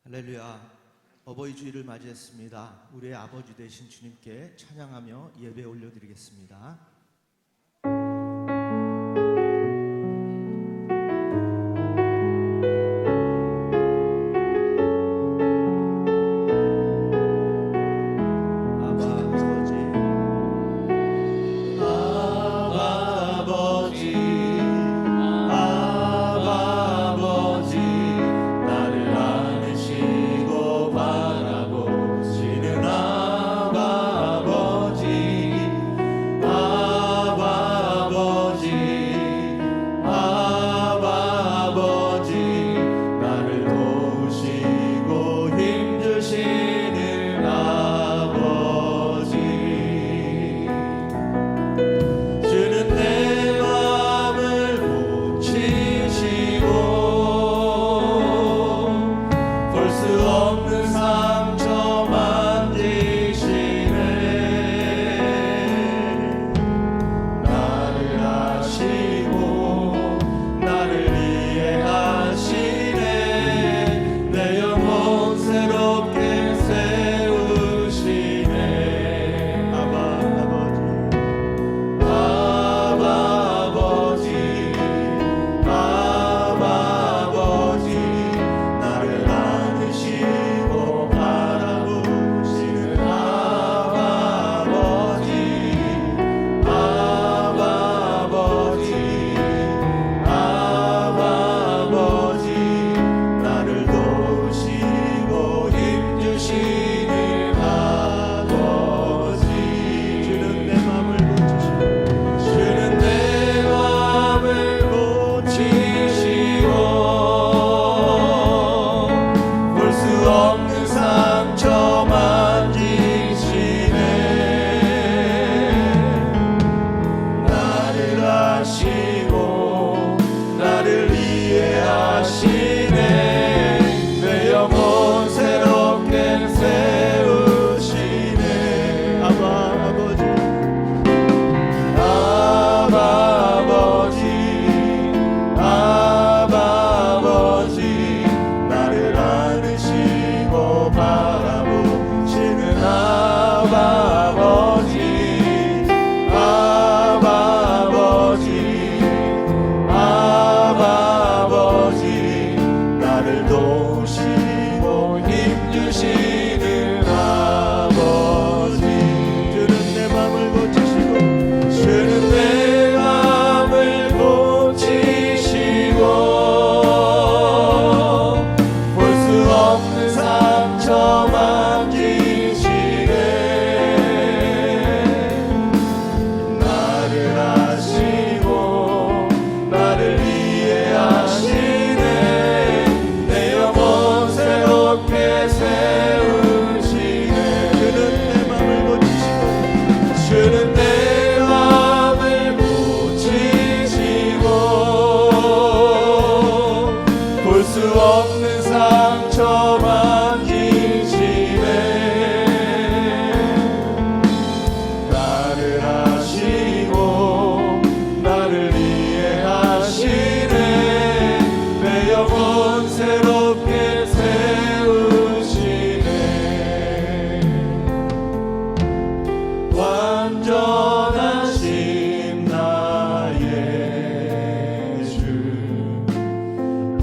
할렐루야. 어버이 주일을 맞이했습니다. 우리의 아버지 되신 주님께 찬양하며 예배 올려드리겠습니다.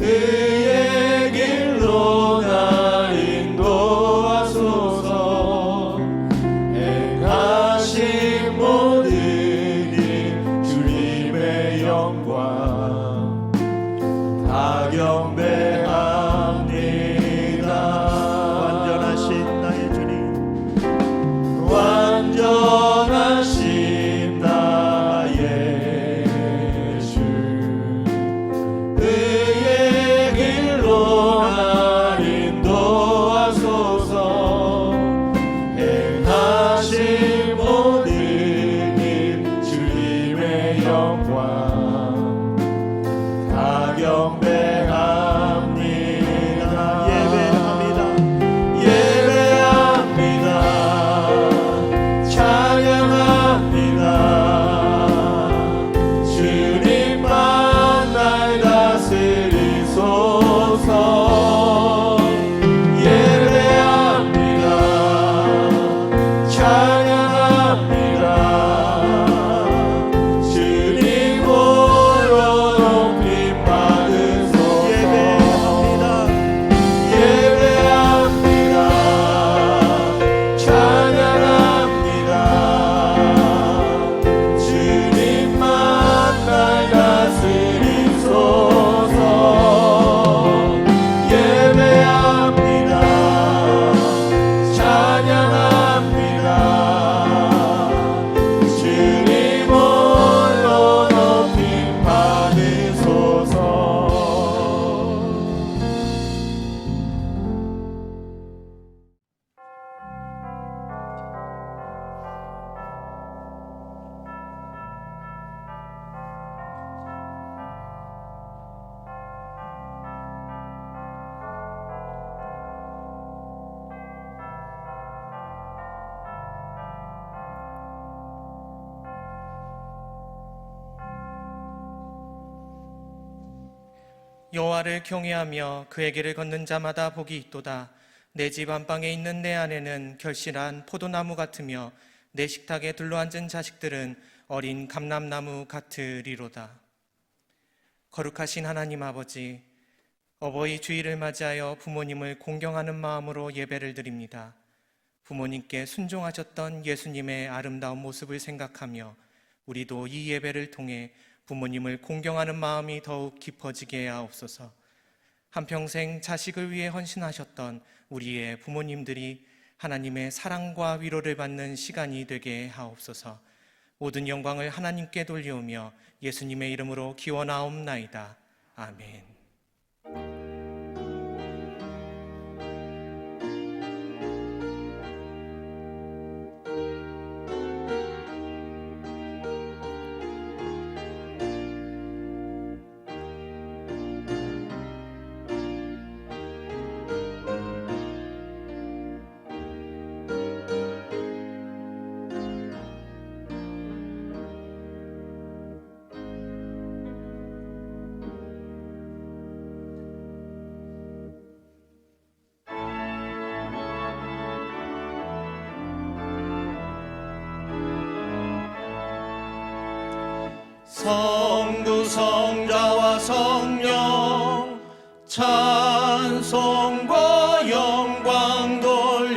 그의 길로 나 여호와를 경외하며 그의 길을 걷는 자마다 복이 있도다. 내 집 안방에 있는 내 아내는 결실한 포도나무 같으며 내 식탁에 둘러앉은 자식들은 어린 감람나무 같으리로다. 거룩하신 하나님 아버지, 어버이 주일을 맞이하여 부모님을 공경하는 마음으로 예배를 드립니다. 부모님께 순종하셨던 예수님의 아름다운 모습을 생각하며 우리도 이 예배를 통해 부모님을 공경하는 마음이 더욱 깊어지게 하옵소서. 한평생 자식을 위해 헌신하셨던 우리의 부모님들이 하나님의 사랑과 위로를 받는 시간이 되게 하옵소서. 모든 영광을 하나님께 돌려오며 예수님의 이름으로 기원하옵나이다. 아멘. 성부 성자와 성령 찬송과 영광 돌려보내세.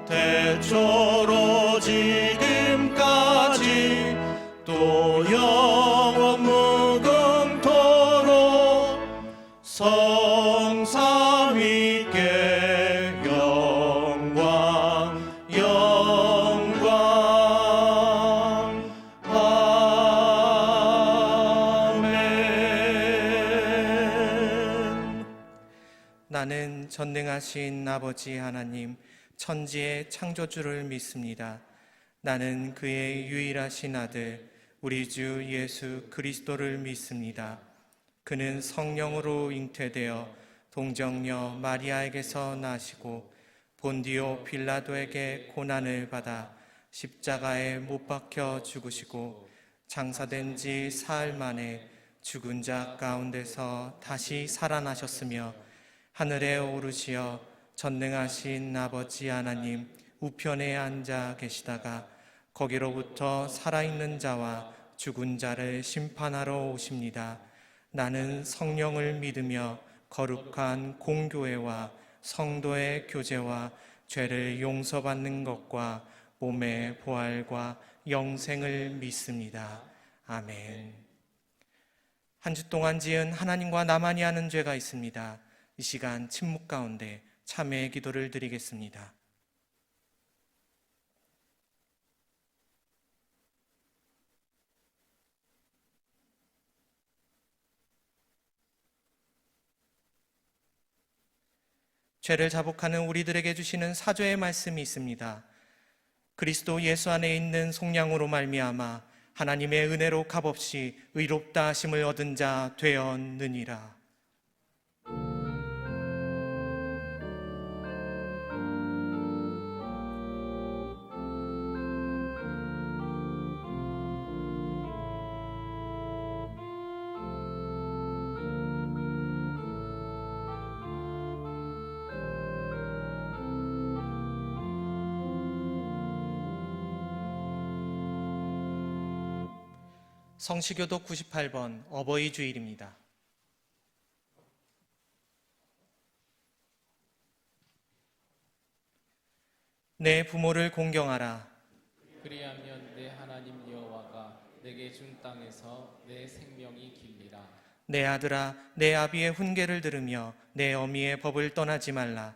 태초로 지금까지 또 영원 무궁토록 성삼위께 영광 아멘. 나는 전능하신 아버지 하나님, 천지의 창조주를 믿습니다. 나는 그의 유일하신 아들, 우리 주 예수 그리스도를 믿습니다. 그는 성령으로 잉태되어 동정녀 마리아에게서 나시고 본디오 빌라도에게 고난을 받아 십자가에 못 박혀 죽으시고 장사된 지 사흘 만에 죽은 자 가운데서 다시 살아나셨으며 하늘에 오르시어 전능하신 아버지 하나님 우편에 앉아 계시다가 거기로부터 살아있는 자와 죽은 자를 심판하러 오십니다. 나는 성령을 믿으며 거룩한 공교회와 성도의 교제와 죄를 용서받는 것과 몸의 부활과 영생을 믿습니다. 아멘. 한 주 동안 지은 하나님과 나만이 아는 죄가 있습니다. 이 시간 침묵 가운데 참회의 기도를 드리겠습니다. 죄를 자복하는 우리들에게 주시는 사죄의 말씀이 있습니다. 그리스도 예수 안에 있는 속량으로 말미암아 하나님의 은혜로 값없이 의롭다 하심을 얻은 자 되었느니라. 성시교독 98번 어버이 주일입니다. 내 부모를 공경하라. 그리하면 내 하나님 여호와가 내게 준 땅에서 내 생명이 길리라. 내 아들아, 내 아비의 훈계를 들으며 내 어미의 법을 떠나지 말라.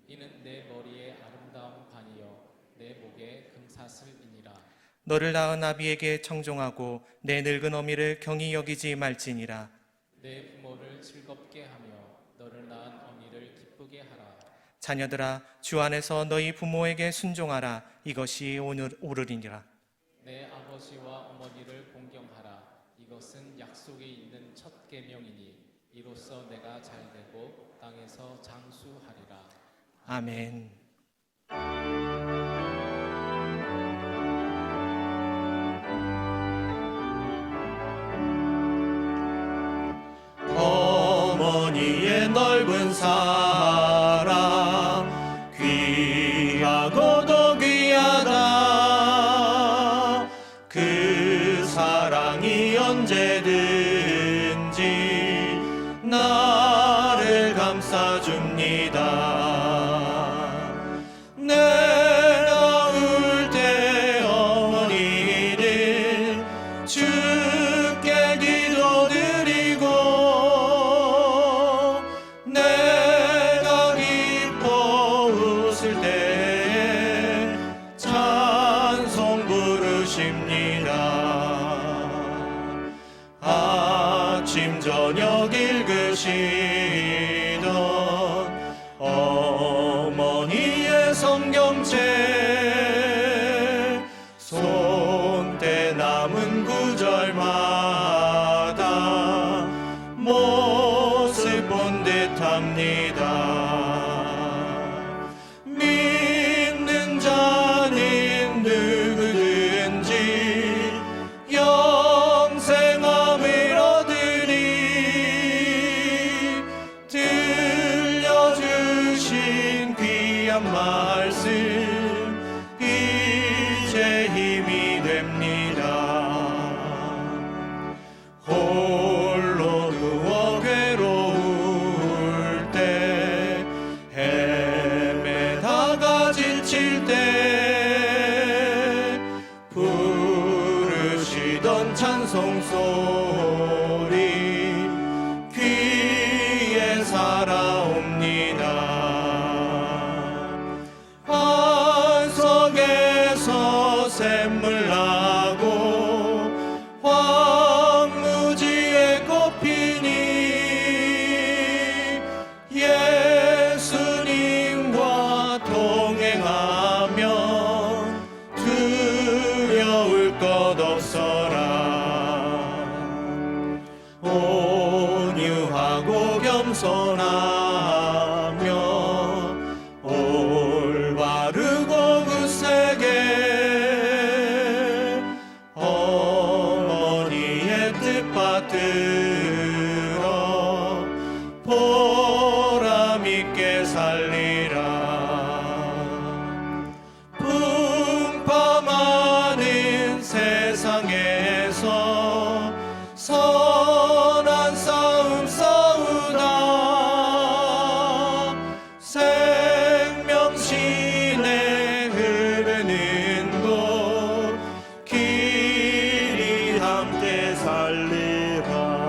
이는 내 머리에 아름다운 반이요 내 목에 금사슬이니라. 너를 낳은 아비에게 청종하고 내 늙은 어미를 경히 여기지 말지니라. 내 부모를 즐겁게 하며 너를 낳은 어미를 기쁘게 하라. 자녀들아, 주 안에서 너희 부모에게 순종하라. 이것이 옳으리니라. 내 아버지와 어머니를 공경하라. 이것은 약속이 있는 첫 계명이니 이로써 내가 잘되고 땅에서 장수하리라. 아멘. 넓은 사랑 귀하고도 귀하다. 그 사랑이 언제든지 나를 감싸줍니다. 내가 울 때 어머니는 주께 기도드리고 내가 기뻐 웃을 때에 찬송 부르십니다. 아침 저녁 읽으시던 어머니의 성경책 손때 남은 구절마다 모습 본 듯합니다. 믿는 자는 누구든지 영생함을 얻으리. 들려주신 귀한 말씀 이제 힘이 됩니다. 홀로 누워 괴로울 때 헤매다가 지칠 때 부르시던 찬송 소리 귀에 살아옵니다. 안석에서 샘물 나고 황무지에 꽃피니 예수님과 동행하면 두려울 것 없어라. 온유하고 겸손하며 올바르고 굳세게 어머니의 뜻 받들어 보람 있게 살리라. 풍파많은 세상에서 선한 싸움 싸우다 생명신에 흐르는 곳 길이 함께 살리라.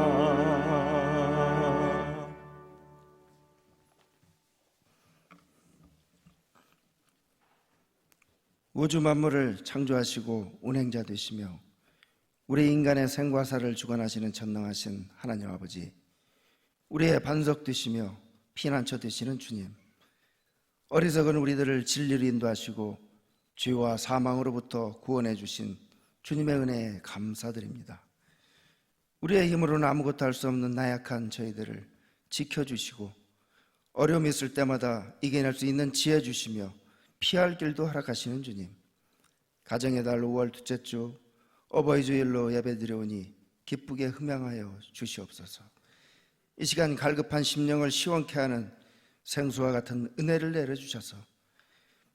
우주 만물을 창조하시고 운행자 되시며 우리 인간의 생과 사를 주관하시는 전능하신 하나님 아버지, 우리의 반석 되시며 피난처 되시는 주님, 어리석은 우리들을 진리로 인도하시고 죄와 사망으로부터 구원해 주신 주님의 은혜에 감사드립니다. 우리의 힘으로는 아무것도 할 수 없는 나약한 저희들을 지켜주시고 어려움이 있을 때마다 이겨낼 수 있는 지혜 주시며 피할 길도 허락하시는 주님, 가정의 달 5월 둘째 주 어버이 주일로 예배드려오니 기쁘게 흠양하여 주시옵소서. 이 시간 갈급한 심령을 시원케 하는 생수와 같은 은혜를 내려주셔서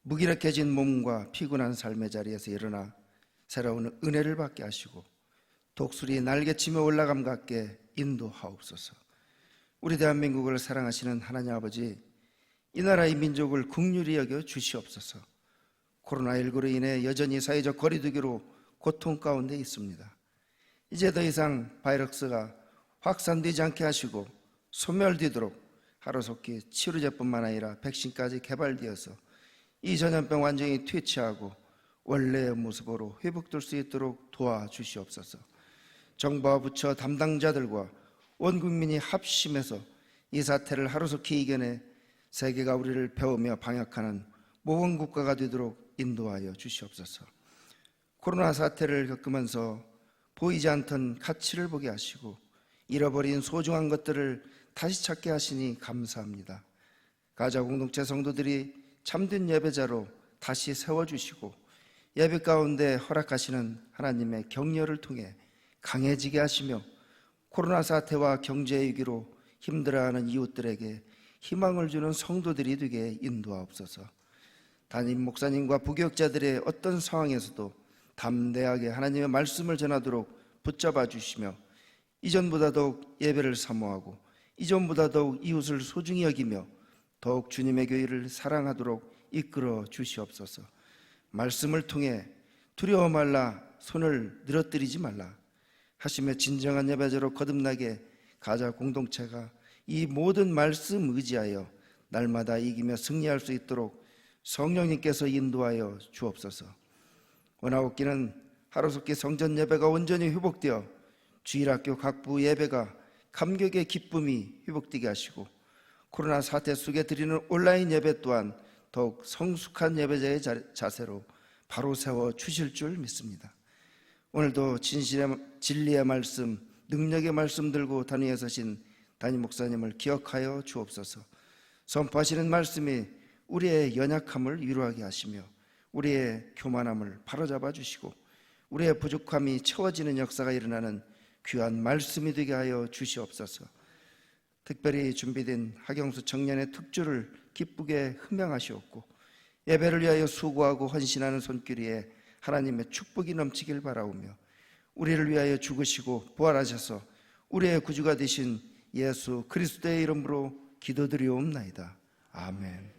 무기력해진 몸과 피곤한 삶의 자리에서 일어나 새로운 은혜를 받게 하시고 독수리 날개치며 올라감 같게 인도하옵소서. 우리 대한민국을 사랑하시는 하나님 아버지, 이 나라의 민족을 긍휼히 여겨 주시옵소서. 코로나19로 인해 여전히 사회적 거리두기로 고통 가운데 있습니다. 이제 더 이상 바이러스가 확산되지 않게 하시고 소멸되도록 하루속히 치료제뿐만 아니라 백신까지 개발되어서 이 전염병 완전히 퇴치하고 원래의 모습으로 회복될 수 있도록 도와주시옵소서. 정부와 부처 담당자들과 온 국민이 합심해서 이 사태를 하루속히 이겨내 세계가 우리를 배우며 방역하는 모범국가가 되도록 인도하여 주시옵소서. 코로나 사태를 겪으면서 보이지 않던 가치를 보게 하시고 잃어버린 소중한 것들을 다시 찾게 하시니 감사합니다. 가자 공동체 성도들이 참된 예배자로 다시 세워주시고 예배 가운데 허락하시는 하나님의 격려를 통해 강해지게 하시며 코로나 사태와 경제 위기로 힘들어하는 이웃들에게 희망을 주는 성도들이 되게 인도하옵소서. 담임 목사님과 부교육자들의 어떤 상황에서도 담대하게 하나님의 말씀을 전하도록 붙잡아 주시며 이전보다 더욱 예배를 사모하고 이전보다 더욱 이웃을 소중히 여기며 더욱 주님의 교회를 사랑하도록 이끌어 주시옵소서. 말씀을 통해 두려워 말라, 손을 늘어뜨리지 말라 하시며 진정한 예배자로 거듭나게 가자 공동체가 이 모든 말씀 의지하여 날마다 이기며 승리할 수 있도록 성령님께서 인도하여 주옵소서. 원하옵기는 하루속히 성전 예배가 온전히 회복되어 주일학교 각부 예배가 감격의 기쁨이 회복되게 하시고 코로나 사태 속에 드리는 온라인 예배 또한 더욱 성숙한 예배자의 자세로 바로 세워 주실 줄 믿습니다. 오늘도 진리의 말씀, 능력의 말씀 들고 단위에 서신 담임 목사님을 기억하여 주옵소서. 선포하시는 말씀이 우리의 연약함을 위로하게 하시며 우리의 교만함을 바로잡아 주시고 우리의 부족함이 채워지는 역사가 일어나는 귀한 말씀이 되게 하여 주시옵소서. 특별히 준비된 하경수 청년의 특주를 기쁘게 흠양하시옵고 예배를 위하여 수고하고 헌신하는 손길 위에 하나님의 축복이 넘치길 바라오며 우리를 위하여 죽으시고 부활하셔서 우리의 구주가 되신 예수 그리스도의 이름으로 기도드리옵나이다. 아멘.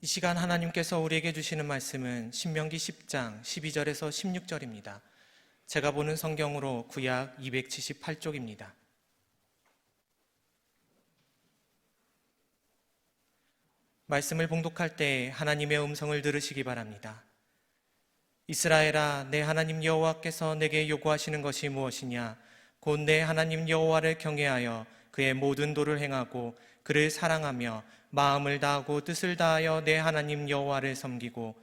이 시간 하나님께서 우리에게 주시는 말씀은 신명기 10장 12절에서 16절입니다. 제가 보는 성경으로 구약 278쪽입니다. 말씀을 봉독할 때 하나님의 음성을 들으시기 바랍니다. 이스라엘아, 내 하나님 여호와께서 내게 요구하시는 것이 무엇이냐? 곧 내 하나님 여호와를 경외하여 그의 모든 도를 행하고 그를 사랑하며 마음을 다하고 뜻을 다하여 내 하나님 여호와를 섬기고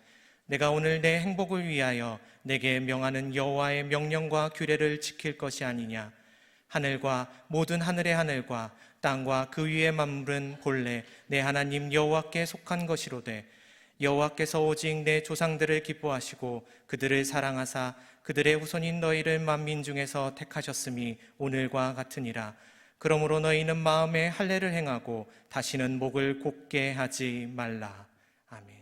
내가 오늘 내 행복을 위하여 내게 명하는 여호와의 명령과 규례를 지킬 것이 아니냐. 하늘과 모든 하늘의 하늘과 땅과 그 위의 만물은 본래 내 하나님 여호와께 속한 것이로되 여호와께서 오직 내 조상들을 기뻐하시고 그들을 사랑하사 그들의 후손인 너희를 만민 중에서 택하셨음이 오늘과 같으니라. 그러므로 너희는 마음에 할례를 행하고 다시는 목을 곧게 하지 말라. 아멘.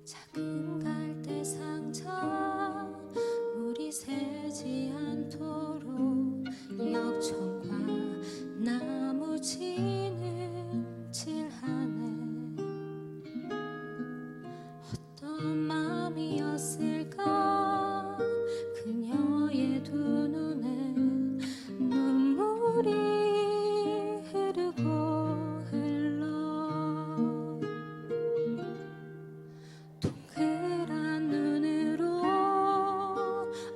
작은 갈대 상처 물이 새지 않도록 역청과 나무 지는 칠하네. 어떤 마음이었을까 그녀의 두 눈에 눈물이 흐르고 흘러 동그란 눈으로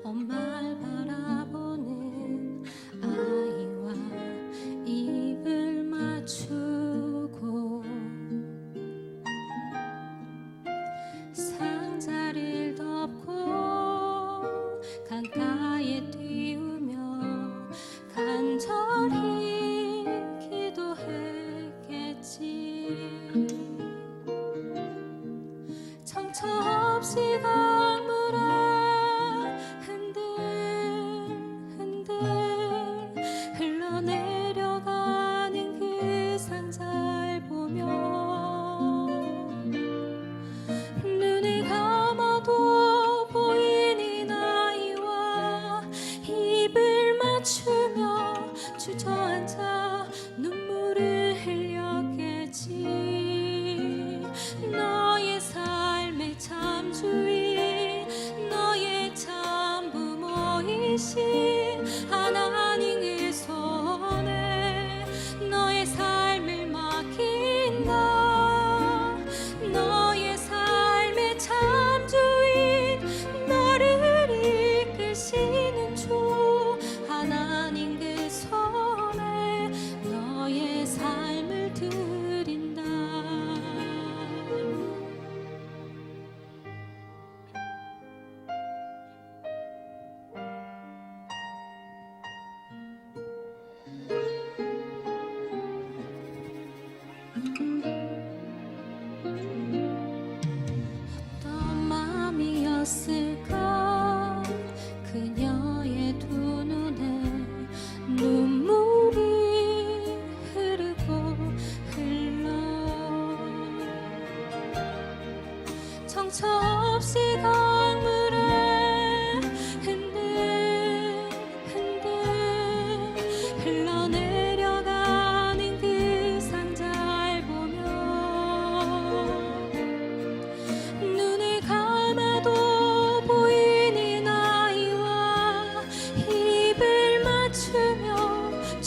엄마를 바라보는 아이와 입을 맞추고 상자를 덮고 강가에 띄우며 간절히 기도했겠지. 정처 없이 강물에 흔들흔들 흘러내려가는 그 상자를 보며 눈을 감아도 보이는 아이와 입을 맞추며 주저앉아 눈물을 흘렸겠지. 너의 삶의 참 주인 너의 참 부모이신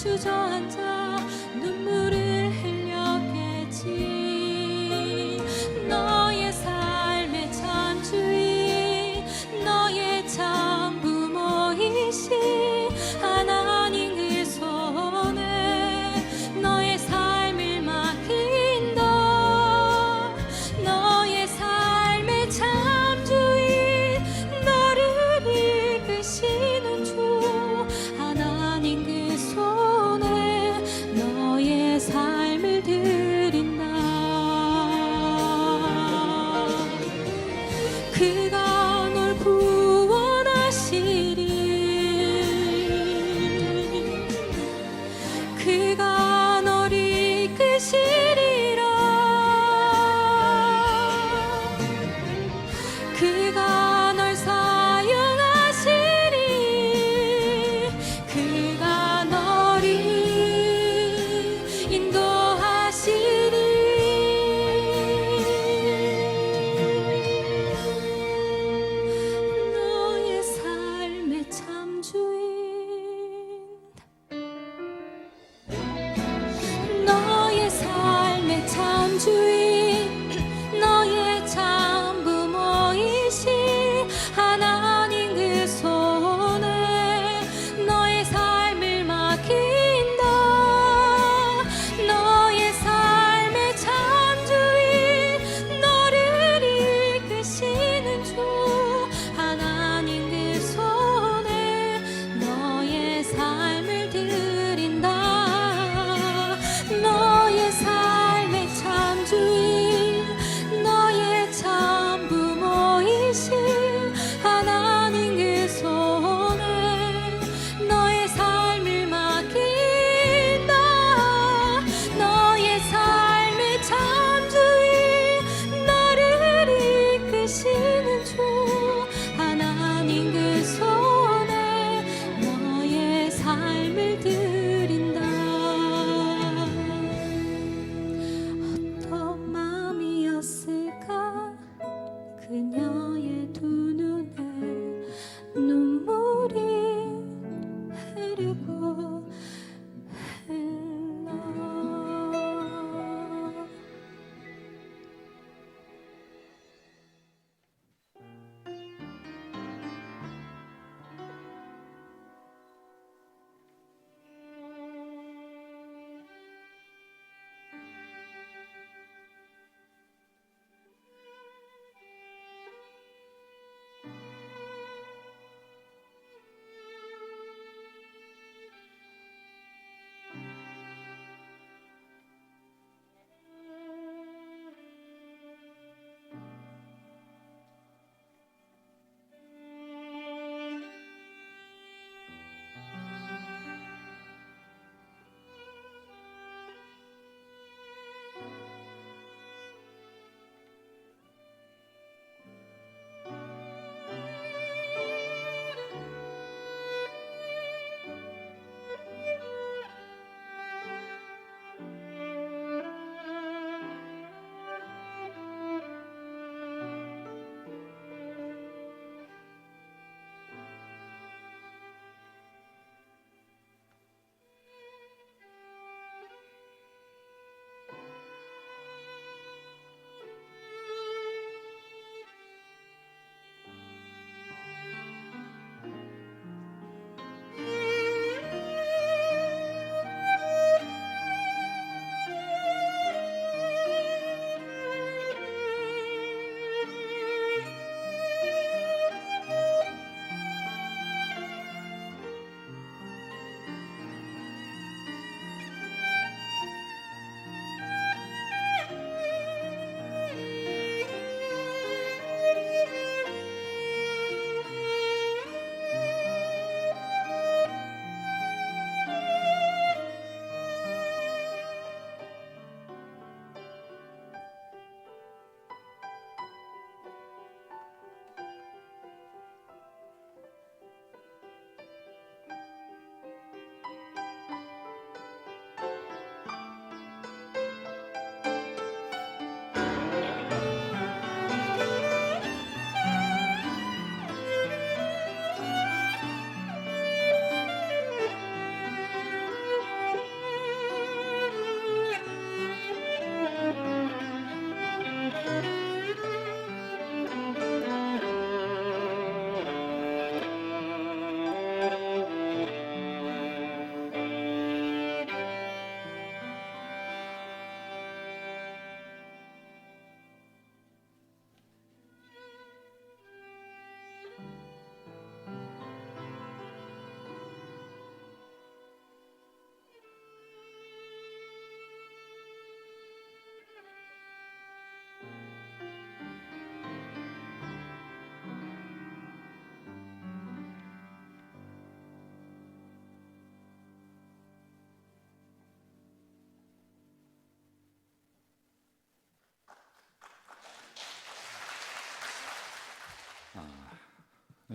주저앉아 눈물을 흘렸겠지. 너의 삶의 참 주인, 너의 참 부모이신 하나님 그 손에 너의 삶을 맡긴다. 너의 삶의 참 주인, 너를 이끄시는 주 하나님 그 손에 너의 삶을 드린다. 그가 널 구원하시리. 그가 널 이끄시리라. 그가 널 사용하시리. 그가 너를 인도하시리. 너의 삶의 참 주인, 너의 삶의 참 주인, 너의 참 부모이신 하나님 그 손에 너의 삶을 맡긴다. 너의 삶의 참 주인, 너를 이끄시는 주 하나님 그 손에 너의 삶을 드린다. 너의 삶의 참 주인, 너의 참 부모이신 하나님 그 손에 너의 삶을 맡긴다. 너의 삶의 참 주인, 너를 이끄시는 주 하나님 그 손에 너의 삶을 드린다. 어떤 마음이었을까 그녀의 두 눈에 눈물이 흐르고 흘러.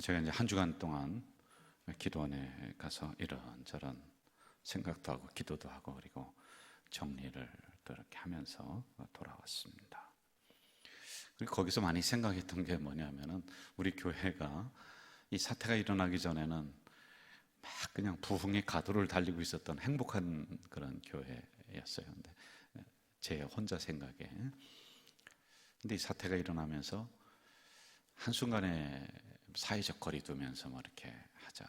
제가 이제 한 주간 동안 기도원에 가서 이런저런 생각도 하고 기도도 하고 그리고 정리를 또 이렇게 하면서 돌아왔습니다. 그리고 거기서 많이 생각했던 게 뭐냐면은 우리 교회가 이 사태가 일어나기 전에는 막 그냥 부흥의 가도를 달리고 있었던 행복한 그런 교회였어요. 근데 제 혼자 생각에. 근데 이 사태가 일어나면서 한순간에 사회적 거리 두면서 뭐 이렇게 하자.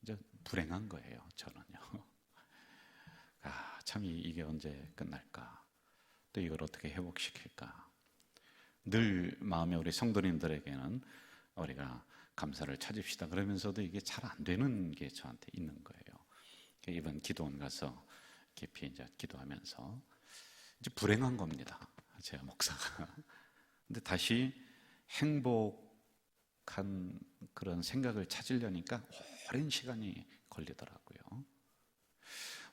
이제 불행한 거예요, 저는요. 참 이게 언제 끝날까? 또 이걸 어떻게 회복시킬까? 늘 마음에 우리 성도님들에게는 우리가 감사를 찾읍시다 그러면서도 이게 잘 안 되는 게 저한테 있는 거예요. 이번 기도원 가서 깊이 이제 기도하면서 이제 불행한 겁니다, 제가 목사가. 근데 다시 행복한 그런 생각을 찾으려니까 오랜 시간이 걸리더라고요.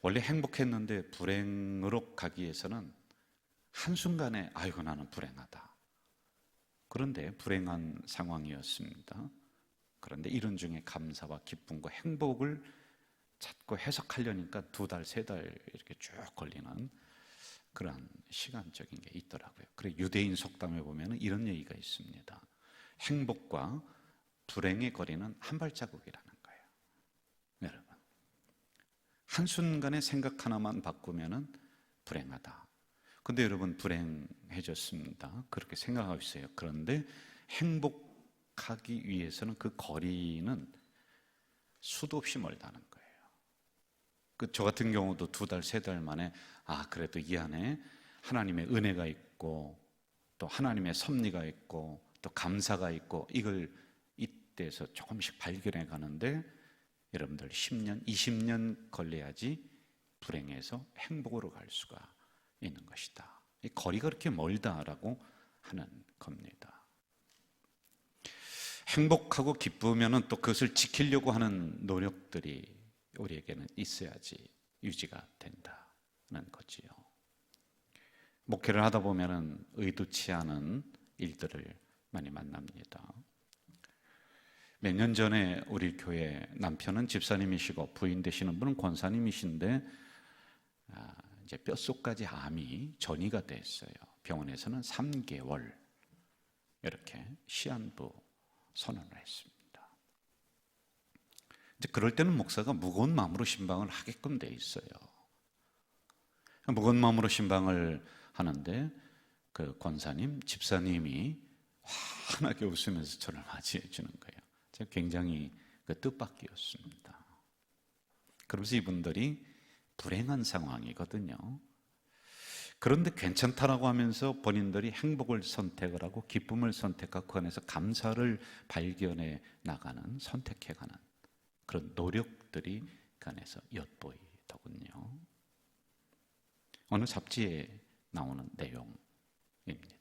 원래 행복했는데 불행으로 가기 위해서는 한순간에 아이고 나는 불행하다. 그런데 불행한 상황이었습니다. 그런데 이런 중에 감사와 기쁨과 행복을 찾고 해석하려니까 2달, 3달 이렇게 쭉 걸리는 그런 시간적인 게 있더라고요. 그래 유대인 속담에 보면 이런 얘기가 있습니다. 행복과 불행의 거리는 한 발자국이라는 거예요. 여러분, 한순간에 생각 하나만 바꾸면 불행하다. 근데 여러분 불행해졌습니다. 그렇게 생각하고 있어요. 그런데 행복하기 위해서는 그 거리는 수도 없이 멀다는 거예요. 저 같은 경우도 2달, 3달 만에 그래도 이 안에 하나님의 은혜가 있고 또 하나님의 섭리가 있고 또 감사가 있고 이걸 이때에서 조금씩 발견해 가는데 여러분들 10년, 20년 걸려야지 불행에서 행복으로 갈 수가 있는 것이다. 이 거리가 그렇게 멀다라고 하는 겁니다. 행복하고 기쁘면은 또 그것을 지키려고 하는 노력들이 우리에게는 있어야지 유지가 된다는 거지요. 목회를 하다 보면은 의도치 않은 일들을 많이 만납니다. 몇 년 전에 우리 교회 남편은 집사님이시고 부인 되시는 분은 권사님이신데 이제 뼛속까지 암이 전이가 됐어요. 병원에서는 3개월 이렇게 시한부 선언을 했습니다. 이제 그럴 때는 목사가 무거운 마음으로 신방을 하게끔 돼 있어요. 무거운 마음으로 신방을 하는데 그 권사님, 집사님이 환하게 웃으면서 저를 맞이해 주는 거예요. 제가 굉장히 뜻밖이었습니다. 그러면서 이분들이 불행한 상황이거든요. 그런데 괜찮다라고 하면서 본인들이 행복을 선택을 하고 기쁨을 선택하고 그 안에서 감사를 발견해 나가는, 선택해가는 그런 노력들이 그 안에서 엿보이더군요. 어느 잡지에 나오는 내용입니다.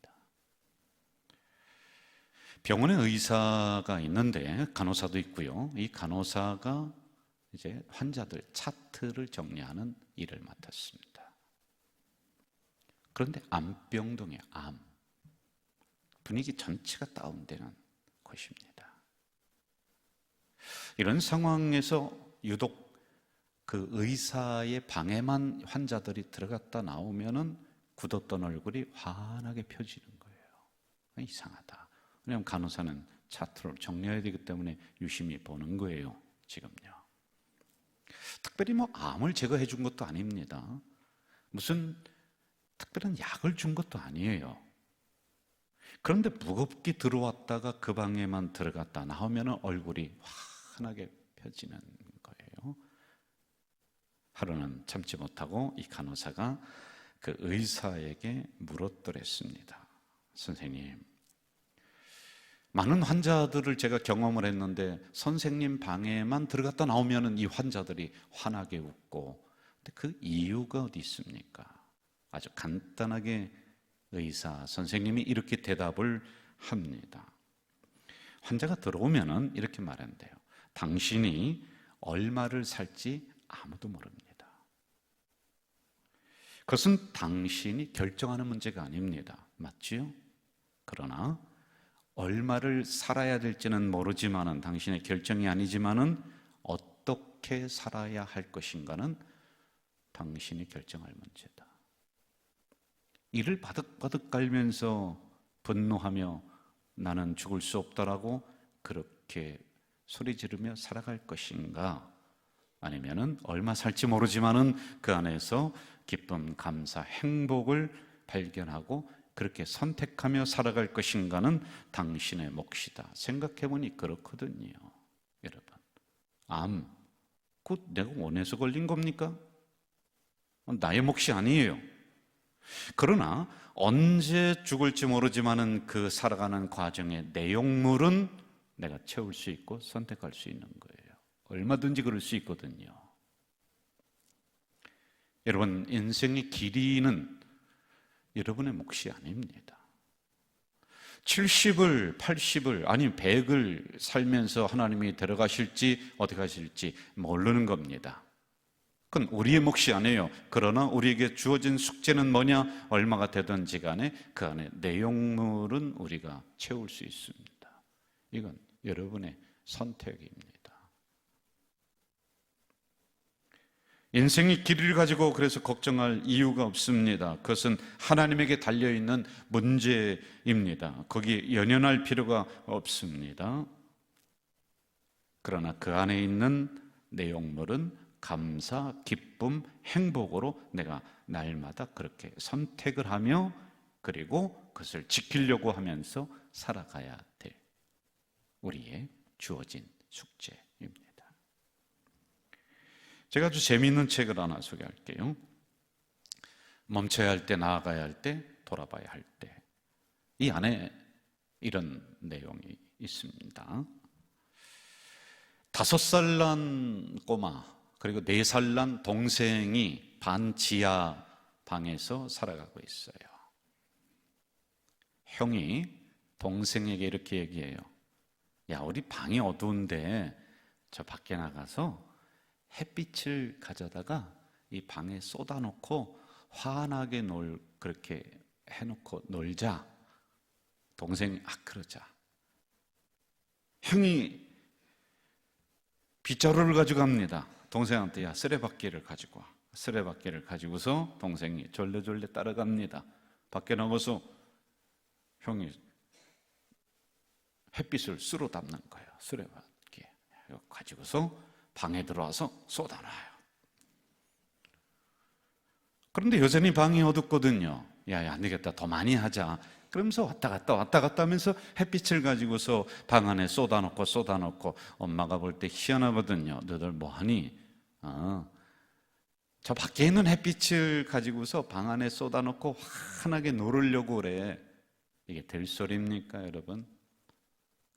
병원에 의사가 있는데 간호사도 있고요. 이 간호사가 이제 환자들 차트를 정리하는 일을 맡았습니다. 그런데 암병동의 암 분위기 전체가 다운되는 곳입니다. 이런 상황에서 유독 그 의사의 방에만 환자들이 들어갔다 나오면은 굳었던 얼굴이 환하게 펴지는 거예요. 이상하다. 왜냐하면 간호사는 차트를 정리해야 되기 때문에 유심히 보는 거예요. 지금요. 특별히 암을 제거해 준 것도 아닙니다. 무슨 특별한 약을 준 것도 아니에요. 그런데 무겁게 들어왔다가 그 방에만 들어갔다 나오면 얼굴이 환하게 펴지는 거예요. 하루는 참지 못하고 이 간호사가 그 의사에게 물었더랬습니다. 선생님, 많은 환자들을 제가 경험을 했는데 선생님 방에만 들어갔다 나오면 이 환자들이 환하게 웃고, 근데 그 이유가 어디 있습니까? 아주 간단하게 의사 선생님이 이렇게 대답을 합니다. 환자가 들어오면은 이렇게 말한대요. 당신이 얼마를 살지 아무도 모릅니다. 그것은 당신이 결정하는 문제가 아닙니다. 맞지요? 그러나 얼마를 살아야 될지는 모르지만은, 당신의 결정이 아니지만은 어떻게 살아야 할 것인가는 당신이 결정할 문제다. 이를 바득바득 깔면서 분노하며 나는 죽을 수 없다라고 그렇게 소리 지르며 살아갈 것인가, 아니면은 얼마 살지 모르지만은 그 안에서 기쁨, 감사, 행복을 발견하고 그렇게 선택하며 살아갈 것인가는 당신의 몫이다. 생각해보니 그렇거든요. 여러분, 암, 그거 내가 원해서 걸린 겁니까? 나의 몫이 아니에요. 그러나 언제 죽을지 모르지만은 그 살아가는 과정의 내용물은 내가 채울 수 있고 선택할 수 있는 거예요. 얼마든지 그럴 수 있거든요. 여러분, 인생의 길이는 여러분의 몫이 아닙니다. 70을, 80을, 아니면 100을 살면서 하나님이 데려가실지 어디 가실지 모르는 겁니다. 그건 우리의 몫이 아니에요. 그러나 우리에게 주어진 숙제는 뭐냐? 얼마가 되든지 간에 그 안에 내용물은 우리가 채울 수 있습니다. 이건 여러분의 선택입니다. 인생의 길이를 가지고 그래서 걱정할 이유가 없습니다. 그것은 하나님에게 달려있는 문제입니다. 거기에 연연할 필요가 없습니다. 그러나 그 안에 있는 내용물은 감사, 기쁨, 행복으로 내가 날마다 그렇게 선택을 하며 그리고 그것을 지키려고 하면서 살아가야 될 우리의 주어진 숙제입니다. 제가 아주 재미있는 책을 하나 소개할게요. 멈춰야 할 때, 나아가야 할 때, 돌아봐야 할 때. 이 안에 이런 내용이 있습니다. 5살 난 꼬마, 그리고 4살 난 동생이 반 지하 방에서 살아가고 있어요. 형이 동생에게 이렇게 얘기해요. 야, 우리 방이 어두운데 저 밖에 나가서 햇빛을 가져다가 이 방에 쏟아놓고 환하게 그렇게 해놓고 놀자. 동생이 그러자. 형이 빗자루를 가지고 갑니다. 동생한테 야, 쓰레받기를 가지고 와. 쓰레받기를 가지고서 동생이 졸래졸래 따라갑니다. 밖에 나가서 형이 햇빛을 쓸어 담는 거예요. 쓰레받기 가지고서 방에 들어와서 쏟아놔요. 그런데 여전히 방이 어둡거든요. 야, 안 되겠다. 더 많이 하자. 그러면서 왔다 갔다 하면서 햇빛을 가지고서 방 안에 쏟아놓고 엄마가 볼 때 희한하거든요. 너들 뭐하니? 저 밖에 있는 햇빛을 가지고서 방 안에 쏟아놓고 환하게 놀으려고 그래. 이게 될 소리입니까, 여러분?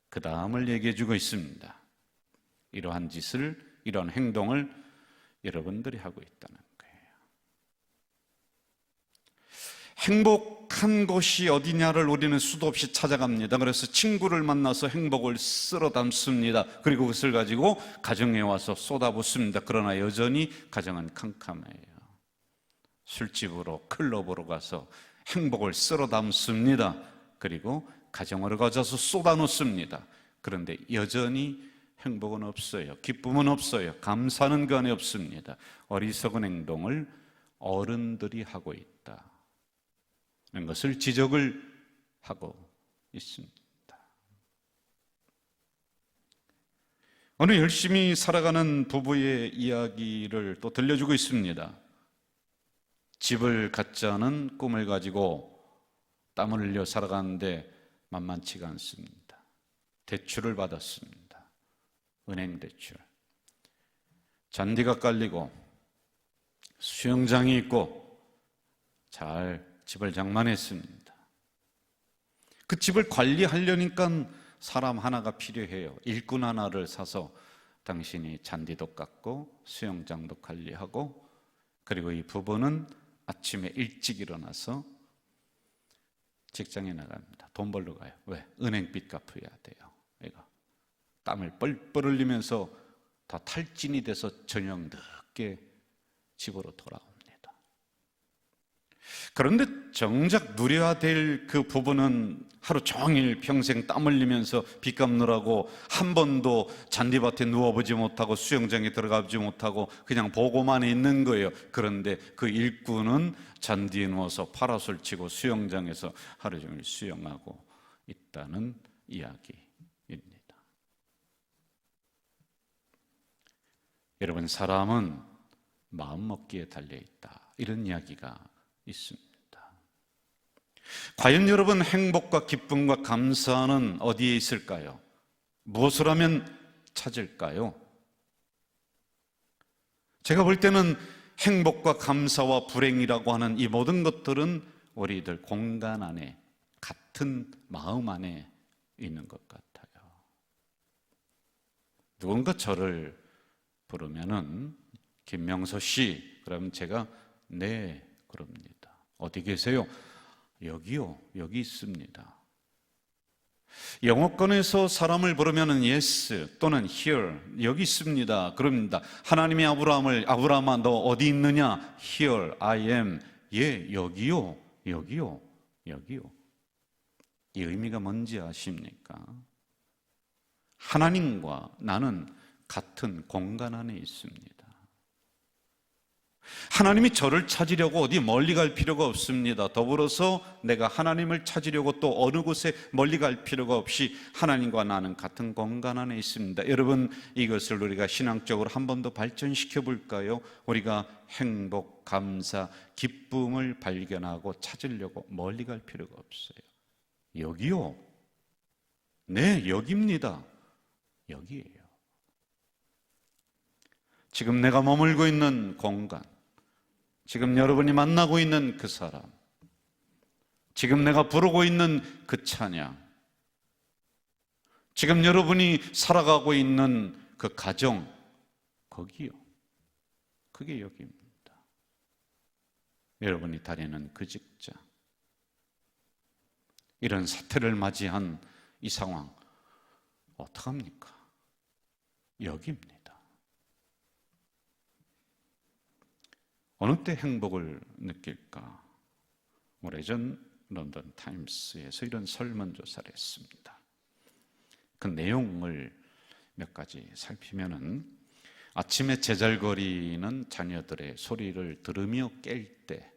그 다음을 얘기해주고 있습니다. 이러한 짓을, 이런 행동을 여러분들이 하고 있다는 거예요. 행복한 곳이 어디냐를 우리는 수도 없이 찾아갑니다. 그래서 친구를 만나서 행복을 쓸어 담습니다. 그리고 그것을 가지고 가정에 와서 쏟아붓습니다. 그러나 여전히 가정은 캄캄해요. 술집으로, 클럽으로 가서 행복을 쓸어 담습니다. 그리고 가정으로 가져서 쏟아놓습니다. 그런데 여전히 행복은 없어요. 기쁨은 없어요. 감사는 그 안에 없습니다. 어리석은 행동을 어른들이 하고 있다 는 것을 지적을 하고 있습니다. 오늘 열심히 살아가는 부부의 이야기를 또 들려주고 있습니다. 집을 갖자는 꿈을 가지고 땀을 흘려 살아가는데 만만치가 않습니다. 대출을 받았습니다. 은행 대출. 잔디가 깔리고 수영장이 있고 잘 집을 장만했습니다. 그 집을 관리하려니까 사람 하나가 필요해요. 일꾼 하나를 사서 당신이 잔디도 깎고 수영장도 관리하고, 그리고 이 부부는 아침에 일찍 일어나서 직장에 나갑니다. 돈 벌러 가요. 왜? 은행빚 갚아야 돼요. 이거 땀을 뻘뻘 흘리면서 다 탈진이 돼서 저녁 늦게 집으로 돌아옵니다. 그런데 정작 누려야 될 그 부분은 하루 종일 평생 땀 흘리면서 빚 갚느라고 한 번도 잔디밭에 누워보지 못하고 수영장에 들어가지 못하고 그냥 보고만 있는 거예요. 그런데 그 일꾼은 잔디에 누워서 파라솔 치고 수영장에서 하루 종일 수영하고 있다는 이야기입니다. 여러분, 사람은 마음먹기에 달려있다, 이런 이야기가 있습니다. 과연 여러분, 행복과 기쁨과 감사는 어디에 있을까요? 무엇을 하면 찾을까요? 제가 볼 때는 행복과 감사와 불행이라고 하는 이 모든 것들은 우리들 공간 안에, 같은 마음 안에 있는 것 같아요. 누군가 저를 부르면은 김명서 씨, 그러면 제가 네, 그럽니다. 어디 계세요? 여기요, 여기 있습니다. 영어권에서 사람을 부르면은 yes 또는 here, 여기 있습니다, 그럽니다. 하나님이 아브라함아 너 어디 있느냐? Here I am. 예, 여기요, 여기요, 여기요. 이 의미가 뭔지 아십니까? 하나님과 나는 같은 공간 안에 있습니다. 하나님이 저를 찾으려고 어디 멀리 갈 필요가 없습니다. 더불어서 내가 하나님을 찾으려고 또 어느 곳에 멀리 갈 필요가 없이 하나님과 나는 같은 공간 안에 있습니다. 여러분, 이것을 우리가 신앙적으로 한 번 더 발전시켜 볼까요? 우리가 행복, 감사, 기쁨을 발견하고 찾으려고 멀리 갈 필요가 없어요. 여기요? 네, 여기입니다. 여기예요. 지금 내가 머물고 있는 공간, 지금 여러분이 만나고 있는 그 사람, 지금 내가 부르고 있는 그 찬양, 지금 여러분이 살아가고 있는 그 가정, 거기요. 그게 여기입니다. 여러분이 다니는 그 직장, 이런 사태를 맞이한 이 상황, 어떡합니까? 여기입니다. 어느 때 행복을 느낄까? 오래전 런던 타임스에서 이런 설문조사를 했습니다. 그 내용을 몇 가지 살피면은 아침에 제잘거리는 자녀들의 소리를 들으며 깰 때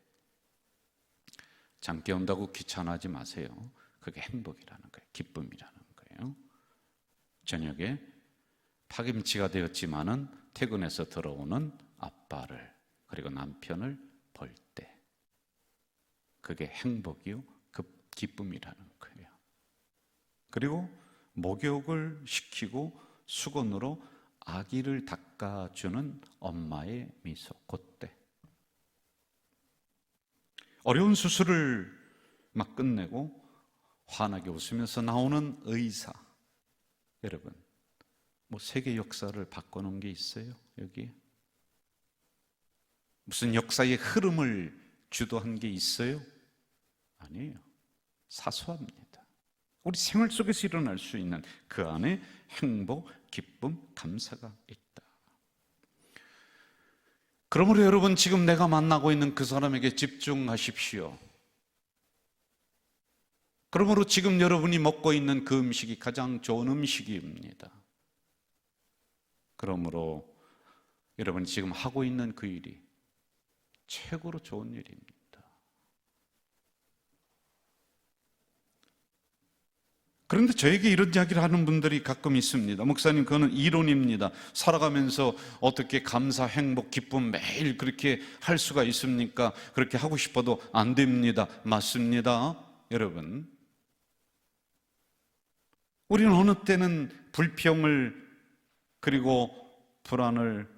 잠 깨운다고 귀찮아하지 마세요. 그게 행복이라는 거예요. 기쁨이라는 거예요. 저녁에 파김치가 되었지만은 퇴근해서 들어오는 아빠를 그리고 남편을 볼 때 그게 행복이요, 그 기쁨이라는 거예요. 그리고 목욕을 시키고 수건으로 아기를 닦아주는 엄마의 미소, 그때 어려운 수술을 막 끝내고 환하게 웃으면서 나오는 의사, 여러분, 뭐 세계 역사를 바꿔놓은 게 있어요? 여기에? 무슨 역사의 흐름을 주도한 게 있어요? 아니에요. 사소합니다. 우리 생활 속에서 일어날 수 있는 그 안에 행복, 기쁨, 감사가 있다. 그러므로 여러분, 지금 내가 만나고 있는 그 사람에게 집중하십시오. 그러므로 지금 여러분이 먹고 있는 그 음식이 가장 좋은 음식입니다. 그러므로 여러분이 지금 하고 있는 그 일이 최고로 좋은 일입니다. 그런데 저에게 이런 이야기를 하는 분들이 가끔 있습니다. 목사님, 그거는 이론입니다. 살아가면서 어떻게 감사, 행복, 기쁨 매일 그렇게 할 수가 있습니까? 그렇게 하고 싶어도 안 됩니다. 맞습니다. 여러분, 우리는 어느 때는 불평을, 그리고 불안을,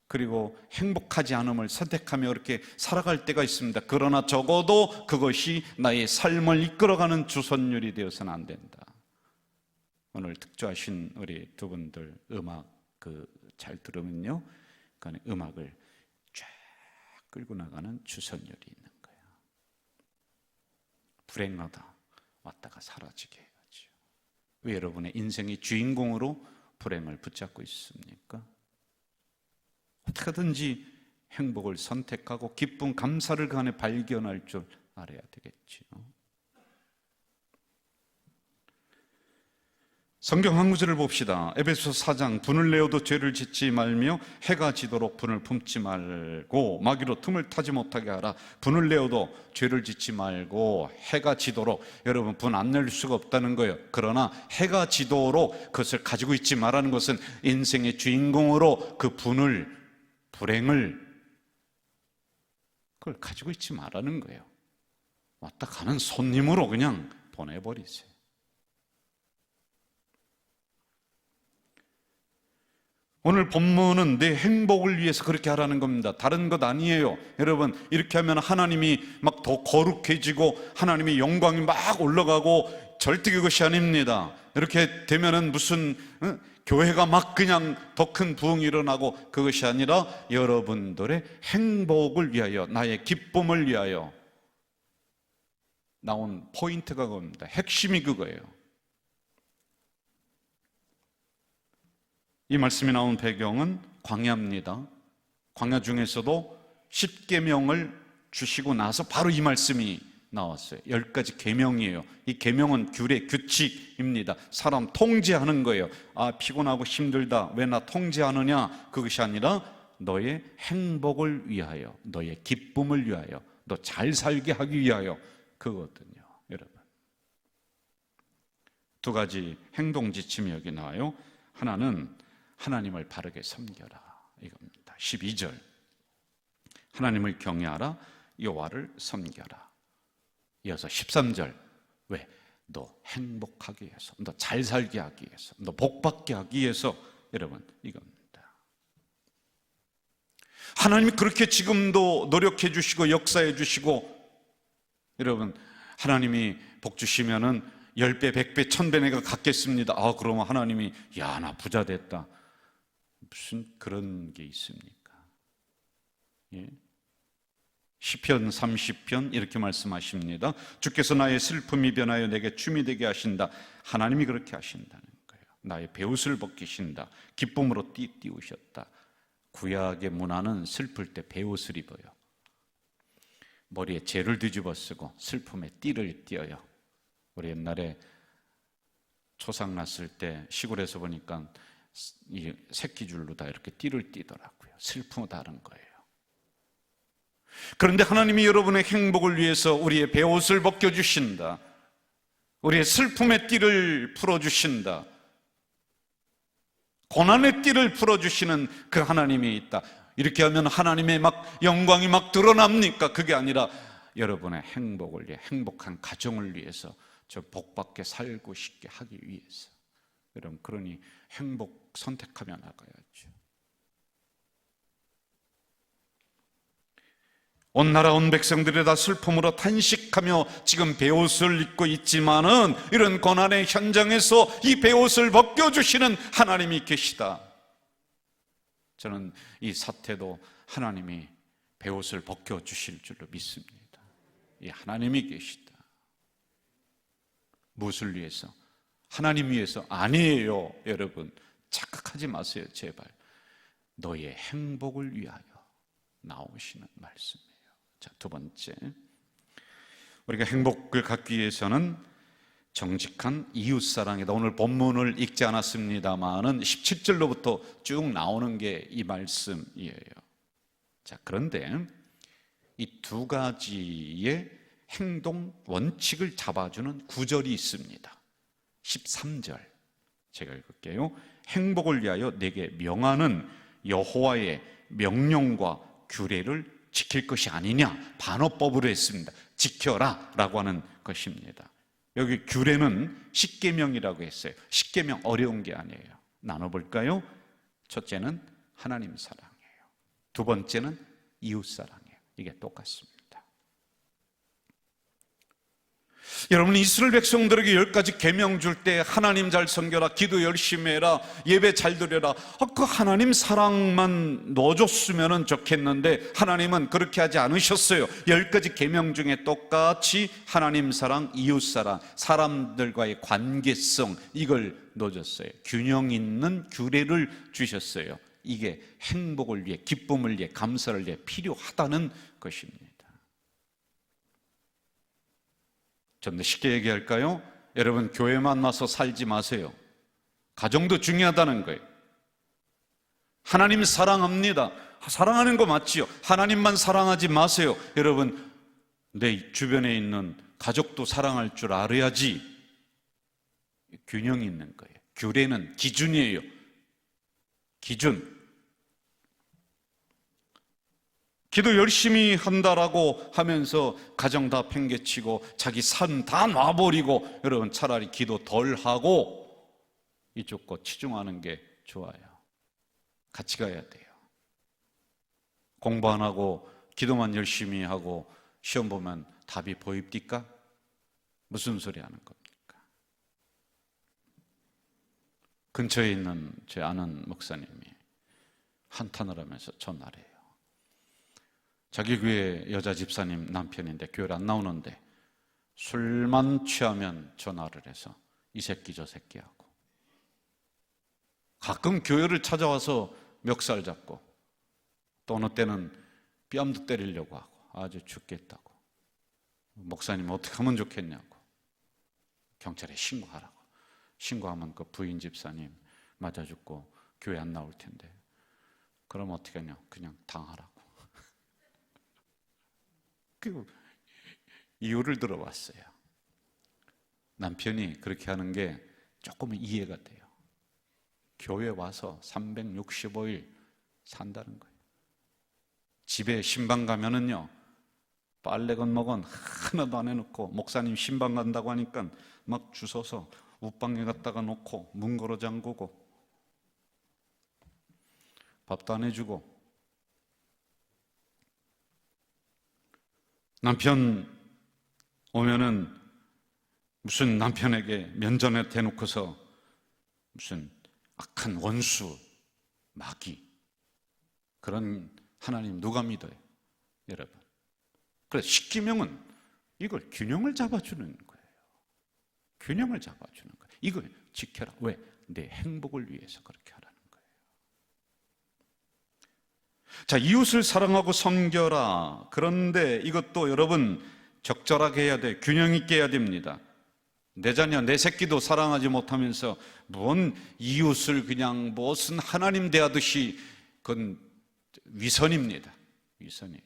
그리고 행복하지 않음을 선택하며 이렇게 살아갈 때가 있습니다. 그러나 적어도 그것이 나의 삶을 이끌어가는 주선율이 되어서는 안 된다. 오늘 특조하신 우리 두 분들 음악 잘 들으면요, 그 안에 음악을 쫙 끌고 나가는 주선율이 있는 거예요. 불행하다 왔다가 사라지게 해야죠. 왜 여러분의 인생의 주인공으로 불행을 붙잡고 있습니까? 어떻게든지 행복을 선택하고 기쁨, 감사를 그 안에 발견할 줄 알아야 되겠지요. 성경 한 구절을 봅시다. 에베소서 4장, 분을 내어도 죄를 짓지 말며 해가 지도록 분을 품지 말고 마귀로 틈을 타지 못하게 하라. 분을 내어도 죄를 짓지 말고 해가 지도록, 여러분 분 안 낼 수가 없다는 거예요. 그러나 해가 지도록 그것을 가지고 있지 말라는 것은 인생의 주인공으로 그 분을, 불행을 그걸 가지고 있지 말라는 거예요. 왔다 가는 손님으로 그냥 보내버리세요. 오늘 본문은 내 행복을 위해서 그렇게 하라는 겁니다. 다른 것 아니에요. 여러분, 이렇게 하면 하나님이 막 더 거룩해지고 하나님의 영광이 막 올라가고 절대 그것이 아닙니다. 이렇게 되면은 무슨 교회가 막 그냥 더 큰 부흥이 일어나고, 그것이 아니라 여러분들의 행복을 위하여, 나의 기쁨을 위하여 나온 포인트가 그겁니다. 핵심이 그거예요. 이 말씀이 나온 배경은 광야입니다. 광야 중에서도 10계명을 주시고 나서 바로 이 말씀이 나왔어요. 10가지 계명이에요. 이 계명은 규례, 규칙입니다. 사람 통제하는 거예요. 아, 피곤하고 힘들다, 왜 나 통제하느냐? 그것이 아니라 너의 행복을 위하여, 너의 기쁨을 위하여, 너 잘 살게 하기 위하여 그거거든요. 여러분, 두 가지 행동 지침이 여기 나와요. 하나는 하나님을 바르게 섬겨라, 이겁니다. 12절, 하나님을 경외하라, 여호와를 섬겨라. 이어서 13절, 왜? 너 행복하기 위해서, 너 잘 살게 하기 위해서, 너 복받게 하기 위해서. 여러분, 이겁니다. 하나님이 그렇게 지금도 노력해 주시고 역사해 주시고, 여러분, 하나님이 복 주시면은 10배, 100배, 1000배 내가 갖겠습니다. 아, 그러면 하나님이, 야, 나 부자 됐다. 무슨 그런 게 있습니까? 예? 시편 30편 이렇게 말씀하십니다. 주께서 나의 슬픔이 변하여 내게 춤이 되게 하신다. 하나님이 그렇게 하신다는 거예요. 나의 베옷을 벗기신다. 기쁨으로 띠우셨다. 구약의 문화는 슬플 때 베옷을 입어요. 머리에 재를 뒤집어 쓰고 슬픔에 띠를 띠어요. 우리 옛날에 초상 났을 때 시골에서 보니까 이 새끼줄로 다 이렇게 띠를 띠더라고요. 슬픔은 다른 거예요. 그런데 하나님이 여러분의 행복을 위해서 우리의 베옷을 벗겨주신다. 우리의 슬픔의 띠를 풀어주신다. 고난의 띠를 풀어주시는 그 하나님이 있다. 이렇게 하면 하나님의 막 영광이 막 드러납니까? 그게 아니라 여러분의 행복을 위해, 행복한 가정을 위해서, 저 복받게 살고 싶게 하기 위해서. 여러분, 그러니 행복 선택하며 나가야죠. 온 나라 온 백성들이 다 슬픔으로 탄식하며 지금 베옷을 입고 있지만은 이런 고난의 현장에서 이 베옷을 벗겨주시는 하나님이 계시다. 저는 이 사태도 하나님이 베옷을 벗겨주실 줄로 믿습니다. 이 하나님이 계시다. 무엇을 위해서? 하나님 위해서 아니에요. 여러분, 착각하지 마세요, 제발. 너의 행복을 위하여 나오시는 말씀이에요. 자, 두 번째, 우리가 행복을 갖기 위해서는 정직한 이웃사랑이다. 오늘 본문을 읽지 않았습니다만은 17절로부터 쭉 나오는 게 이 말씀이에요. 자, 그런데 이 두 가지의 행동 원칙을 잡아주는 구절이 있습니다. 13절 제가 읽을게요. 행복을 위하여 내게 명하는 여호와의 명령과 규례를 지킬 것이 아니냐, 반어법으로 했습니다. 지켜라 라고 하는 것입니다. 여기 규례는 십계명이라고 했어요. 십계명 어려운 게 아니에요. 나눠볼까요? 첫째는 하나님 사랑이에요. 두 번째는 이웃 사랑이에요. 이게 똑같습니다. 여러분, 이스라엘 백성들에게 10가지 계명 줄 때 하나님 잘 섬겨라, 기도 열심히 해라, 예배 잘 드려라, 그 하나님 사랑만 넣어줬으면 좋겠는데 하나님은 그렇게 하지 않으셨어요. 10가지 계명 중에 똑같이 하나님 사랑, 이웃 사랑, 사람들과의 관계성, 이걸 넣어줬어요. 균형 있는 규례를 주셨어요. 이게 행복을 위해, 기쁨을 위해, 감사를 위해 필요하다는 것입니다. 좀 더 쉽게 얘기할까요? 여러분, 교회만 와서 살지 마세요. 가정도 중요하다는 거예요. 하나님 사랑합니다. 사랑하는 거 맞지요? 하나님만 사랑하지 마세요. 여러분, 내 주변에 있는 가족도 사랑할 줄 알아야지 균형이 있는 거예요. 규례는 기준이에요. 기준. 기도 열심히 한다라고 하면서 가정 다 팽개치고 자기 산 다 놔버리고, 여러분 차라리 기도 덜 하고 이쪽 거 치중하는 게 좋아요. 같이 가야 돼요. 공부 안 하고 기도만 열심히 하고 시험 보면 답이 보입니까? 무슨 소리 하는 겁니까? 근처에 있는 제 아는 목사님이 한탄을 하면서 전화를 해요. 자기 교회 여자 집사님 남편인데 교회를 안 나오는데 술만 취하면 전화를 해서 이 새끼 저 새끼 하고, 가끔 교회를 찾아와서 멱살 잡고, 또 어느 때는 뺨도 때리려고 하고 아주 죽겠다고. 목사님 어떻게 하면 좋겠냐고. 경찰에 신고하라고. 신고하면 그 부인 집사님 맞아 죽고 교회 안 나올 텐데, 그럼 어떻게 하냐, 그냥 당하라고. 그 이유를 들어봤어요. 남편이 그렇게 하는 게 조금 이해가 돼요. 교회 와서 365일 산다는 거예요. 집에 신방 가면은요, 빨래 건먹은 하나도 안 해놓고, 목사님 신방 간다고 하니까 막 주워서 웃방에 갖다가 놓고 문 걸어 잠그고 밥도 안 해주고, 남편 오면은 무슨 남편에게 면전에 대놓고서 무슨 악한 원수, 마귀, 그런 하나님 누가 믿어요, 여러분? 그래서 십계명은 이걸 균형을 잡아주는 거예요. 균형을 잡아주는 거예요. 이걸 지켜라. 왜? 내 행복을 위해서 그렇게 하라는 거예요. 자, 이웃을 사랑하고 섬겨라. 그런데 이것도 여러분 적절하게 해야 돼. 균형 있게 해야 됩니다. 내 자녀, 내 새끼도 사랑하지 못하면서 뭔 이웃을 그냥 무슨 하나님 대하듯이, 그건 위선입니다. 위선이에요.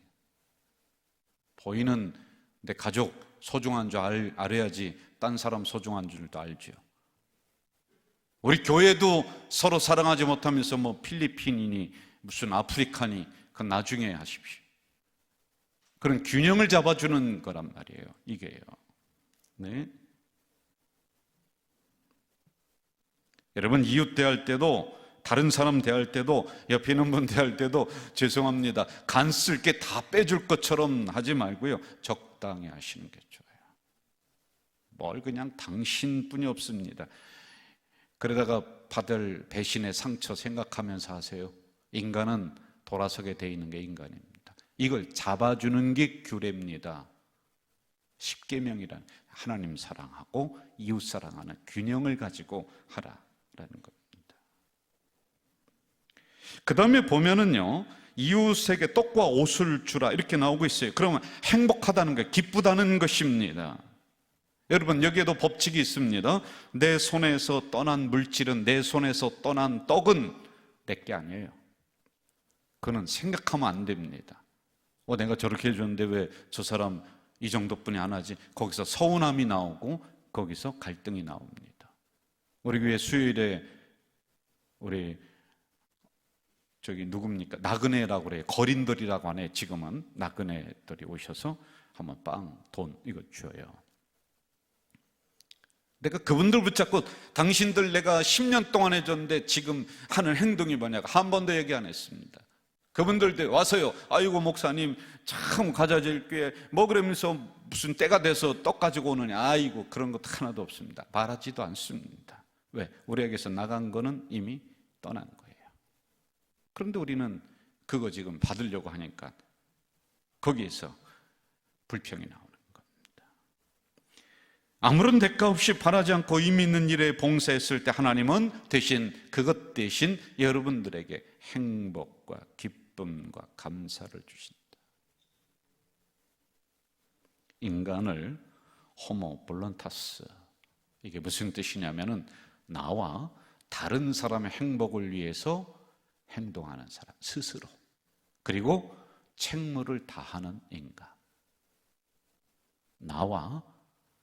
보이는 내 가족 소중한 줄 알아야지 딴 사람 소중한 줄도 알죠. 우리 교회도 서로 사랑하지 못하면서 뭐 필리핀이니 무슨 아프리카니, 그건 나중에 하십시오. 그런 균형을 잡아주는 거란 말이에요, 이게요. 네. 여러분, 이웃 대할 때도, 다른 사람 대할 때도, 옆에 있는 분 대할 때도 죄송합니다, 간 쓸 게 다 빼줄 것처럼 하지 말고요, 적당히 하시는 게 좋아요. 뭘 그냥 당신뿐이 없습니다. 그러다가 받을 배신의 상처 생각하면서 하세요. 인간은 돌아서게 돼 있는 게 인간입니다. 이걸 잡아주는 게 규례입니다. 십계명이란 하나님 사랑하고 이웃 사랑하는 균형을 가지고 하라라는 겁니다. 그 다음에 보면은요, 이웃에게 떡과 옷을 주라 이렇게 나오고 있어요. 그러면 행복하다는 것, 기쁘다는 것입니다. 여러분, 여기에도 법칙이 있습니다. 내 손에서 떠난 물질은, 내 손에서 떠난 떡은 내게 아니에요. 그는 생각하면 안 됩니다. 내가 저렇게 해줬는데 왜 저 사람 이 정도뿐이 안 하지? 거기서 서운함이 나오고 거기서 갈등이 나옵니다. 우리 교회 수요일에 우리 누굽니까? 나그네라고 그래요. 거린들이라고 하네. 지금은 나그네들이 오셔서 한번 빵, 돈 이거 줘요. 내가 그분들 붙잡고 당신들 내가 10년 동안 해줬는데 지금 하는 행동이 뭐냐고 한 번도 얘기 안 했습니다. 그분들도 와서요, 아이고 목사님 참 가자질교회 뭐 그러면서 무슨 때가 돼서 떡 가지고 오느냐, 아이고 그런 것도 하나도 없습니다. 말하지도 않습니다. 왜? 우리에게서 나간 거는 이미 떠난 거예요. 그런데 우리는 그거 지금 받으려고 하니까 거기에서 불평이 나오는 겁니다. 아무런 대가 없이 바라지 않고 의미 있는 일에 봉사했을 때 하나님은 대신 그것 대신 여러분들에게 행복과 기쁨과 감사를 주신다. 인간을 호모 볼런타스, 이게 무슨 뜻이냐면은 나와 다른 사람의 행복을 위해서 행동하는 사람 스스로, 그리고 책무를 다하는 인간. 나와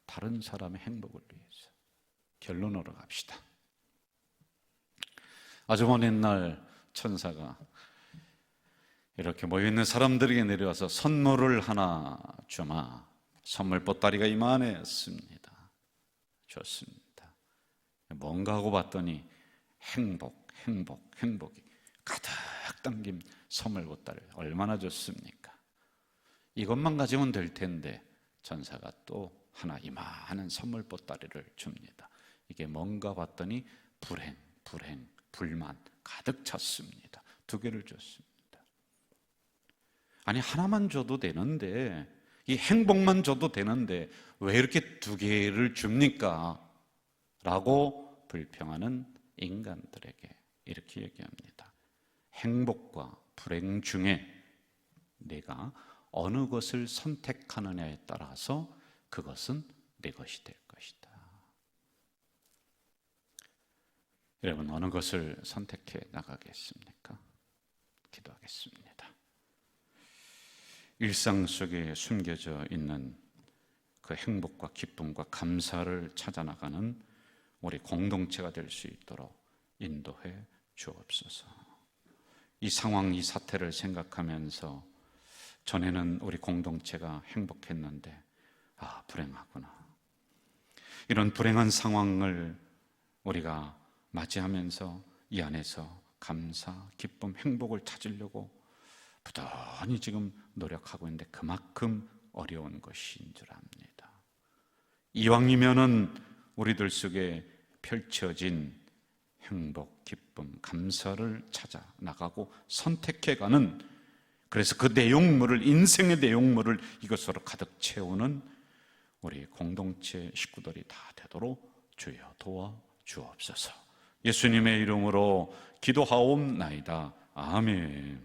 다른 사람의 행복을 위해서. 결론으로 갑시다. 아주 먼 옛날 천사가 이렇게 모여있는 사람들에게 내려와서 선물을 하나 주마. 선물 보따리가 이만했습니다. 좋습니다. 뭔가 하고 봤더니 행복이 가득 담긴 선물 보따리. 얼마나 좋습니까? 이것만 가지면 될 텐데 천사가 또 하나 이만한 선물 보따리를 줍니다. 이게 뭔가 봤더니 불만 가득 찼습니다. 2개를 줬습니다. 아니, 하나만 줘도 되는데, 이 행복만 줘도 되는데 왜 이렇게 2개를 줍니까? 라고 불평하는 인간들에게 이렇게 얘기합니다. 행복과 불행 중에 내가 어느 것을 선택하느냐에 따라서 그것은 내 것이 될 것이다. 여러분, 어느 것을 선택해 나가겠습니까? 기도하겠습니다. 일상 속에 숨겨져 있는 그 행복과 기쁨과 감사를 찾아 나가는 우리 공동체가 될 수 있도록 인도해 주옵소서. 이 상황, 이 사태를 생각하면서 전에는 우리 공동체가 행복했는데 불행하구나. 이런 불행한 상황을 우리가 맞이하면서 이 안에서 감사, 기쁨, 행복을 찾으려고 부단히 지금 노력하고 있는데 그만큼 어려운 것인 줄 압니다. 이왕이면은 우리들 속에 펼쳐진 행복, 기쁨, 감사를 찾아 나가고 선택해가는, 그래서 그 내용물을, 인생의 내용물을 이것으로 가득 채우는 우리 공동체 식구들이 다 되도록 주여 도와 주옵소서. 예수님의 이름으로 기도하옵나이다. 아멘.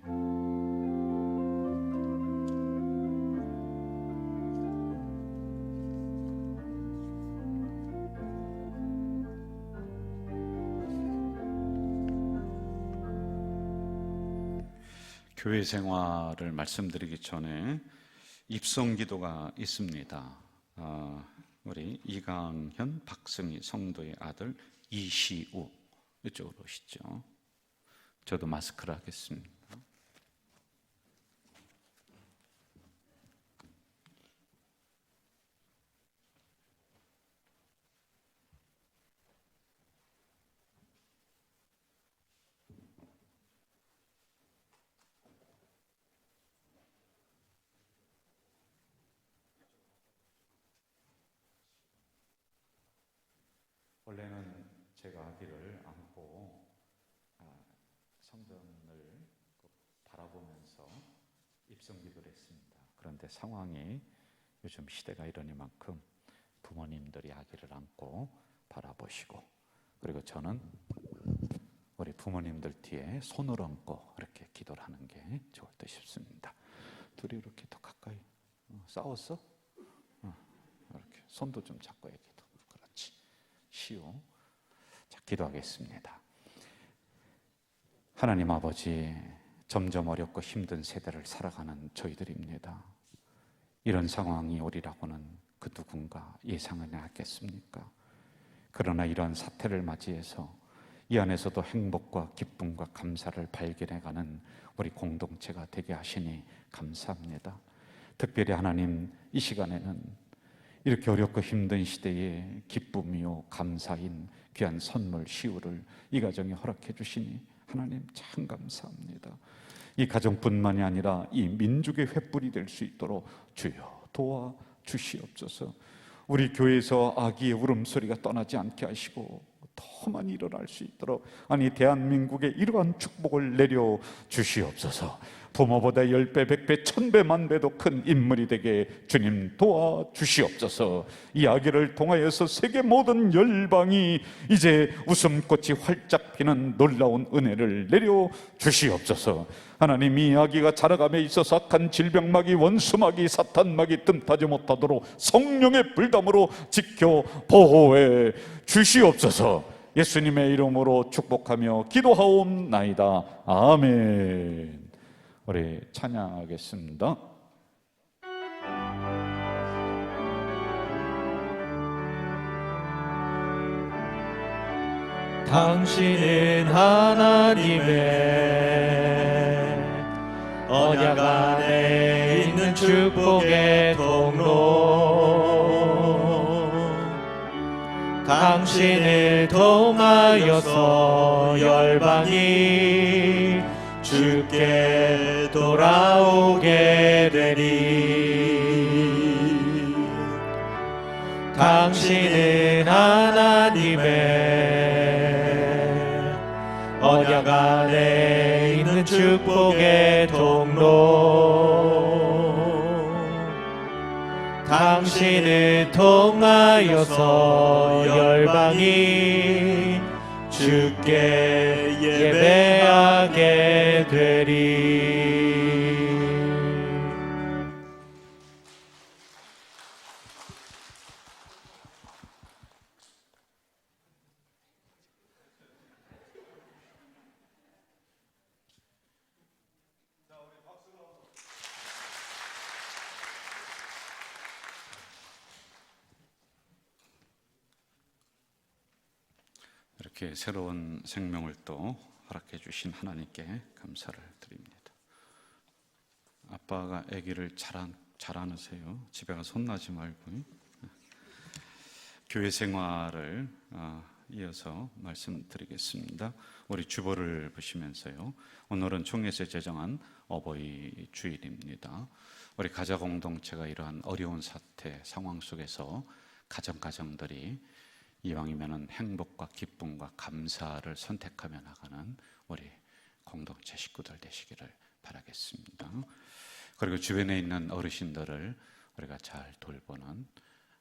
교회 생활을 말씀드리기 전에 입성 기도가 있습니다. 우리 이강현, 박승희 성도의 아들 이시우 이쪽으로 오시죠. 저도 마스크를 하겠습니다. 원래는 제가 아기를 안고 성전을 바라보면서 입성기도를 했습니다. 그런데 상황이 요즘 시대가 이러니만큼 부모님들이 아기를 안고 바라보시고, 그리고 저는 우리 부모님들 뒤에 손을 얹고 이렇게 기도를 하는 게 좋을 듯 싶습니다. 둘이 이렇게 더 가까이. 싸웠어? 이렇게 손도 좀 잡고 얘기도. 그렇지. 시우. 자, 기도하겠습니다. 하나님 아버지, 점점 어렵고 힘든 세대를 살아가는 저희들입니다. 이런 상황이 오리라고는 그 누군가 예상은 하겠습니까? 그러나 이러한 사태를 맞이해서 이 안에서도 행복과 기쁨과 감사를 발견해가는 우리 공동체가 되게 하시니 감사합니다. 특별히 하나님, 이 시간에는 이렇게 어렵고 힘든 시대에 기쁨이요 감사인 귀한 선물 시우를 이 가정에 허락해 주시니 하나님 참 감사합니다. 이 가정뿐만이 아니라 이 민족의 횃불이 될 수 있도록 주여 도와 주시옵소서. 우리 교회에서 아기의 울음소리가 떠나지 않게 하시고 더 많이 일어날 수 있도록, 아니 대한민국에 이러한 축복을 내려 주시옵소서. 부모보다 10배, 100배, 1000배, 만배도 큰 인물이 되게 주님 도와주시옵소서. 이 아기를 통하여서 세계 모든 열방이 이제 웃음꽃이 활짝 피는 놀라운 은혜를 내려 주시옵소서. 하나님, 이 아기가 자라감에 있어서 악한 질병마귀, 원수마귀, 사탄마귀 틈타지 못하도록 성령의 불담으로 지켜 보호해 주시옵소서. 예수님의 이름으로 축복하며 기도하옵나이다. 아멘. 우리 찬양하겠습니다. 당신은 하나님의 언약 안에 있는 축복의 통로, 당신을 통하여서 열방이 주께 돌아오게 되리. 당신은 하나님의 언약 안에 있는 축복의 통로, 당신을 통하여서 열방이 주께 예배하게 되리. 이렇게 새로운 생명을 또 허락해 주신 하나님께 감사를 드립니다. 아빠가 아기를 잘 안으세요. 집에 가서 혼나지 말고. 교회 생활을 이어서 말씀드리겠습니다. 우리 주보를 보시면서요, 오늘은 총회에서 제정한 어버이 주일입니다. 우리 가자 공동체가 이러한 어려운 사태 상황 속에서 가정들이 이왕이면은 행복과 기쁨과 감사를 선택하며 나가는 우리 공동체 식구들 되시기를 바라겠습니다. 그리고 주변에 있는 어르신들을 우리가 잘 돌보는,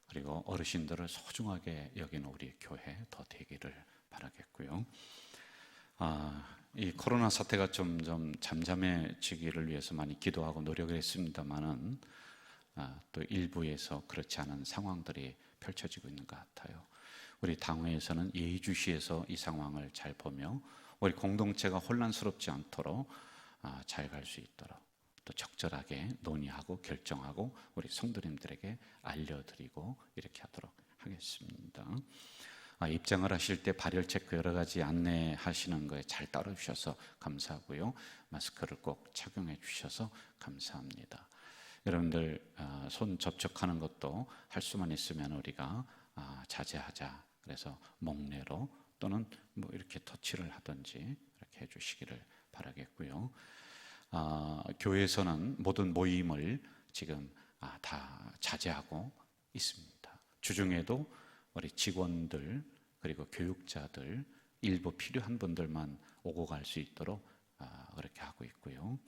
그리고 어르신들을 소중하게 여기는 우리 교회 더 되기를 바라겠고요. 이 코로나 사태가 점점 잠잠해지기를 위해서 많이 기도하고 노력을 했습니다만은 또 일부에서 그렇지 않은 상황들이 펼쳐지고 있는 것 같아요. 우리 당회에서는 예의주시해서 이 상황을 잘 보며 우리 공동체가 혼란스럽지 않도록 잘 갈 수 있도록 또 적절하게 논의하고 결정하고 우리 성도님들에게 알려드리고 이렇게 하도록 하겠습니다. 입장을 하실 때 발열 체크 여러 가지 안내하시는 거에 잘 따라주셔서 감사하고요. 마스크를 꼭 착용해 주셔서 감사합니다. 여러분들 손 접촉하는 것도 할 수만 있으면 우리가 자제하자. 그래서 목례로 또는 뭐 이렇게 터치를 하든지 이렇게 해주시기를 바라겠고요. 교회에서는 모든 모임을 지금 다 자제하고 있습니다. 주중에도 우리 직원들 그리고 교육자들 일부 필요한 분들만 오고 갈 수 있도록 그렇게 하고 있고요.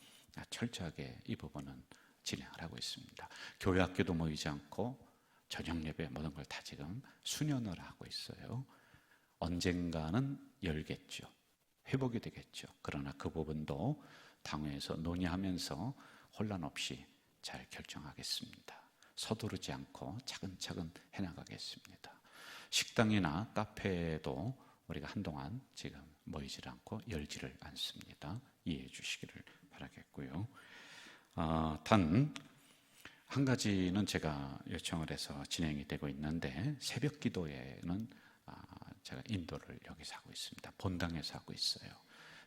철저하게 이 부분은 진행을 하고 있습니다. 교회 학교도 모이지 않고 저녁 예배 모든 걸 다 지금 수년을 하고 있어요. 언젠가는 열겠죠. 회복이 되겠죠. 그러나 그 부분도 당회에서 논의하면서 혼란 없이 잘 결정하겠습니다. 서두르지 않고 차근차근 해나가겠습니다. 식당이나 카페에도 우리가 한동안 지금 모이질 않고 열지를 않습니다. 이해해 주시기를 바라겠고요. 단 한 가지는 제가 요청을 해서 진행이 되고 있는데, 새벽 기도에는 제가 인도를 여기서 하고 있습니다. 본당에서 하고 있어요.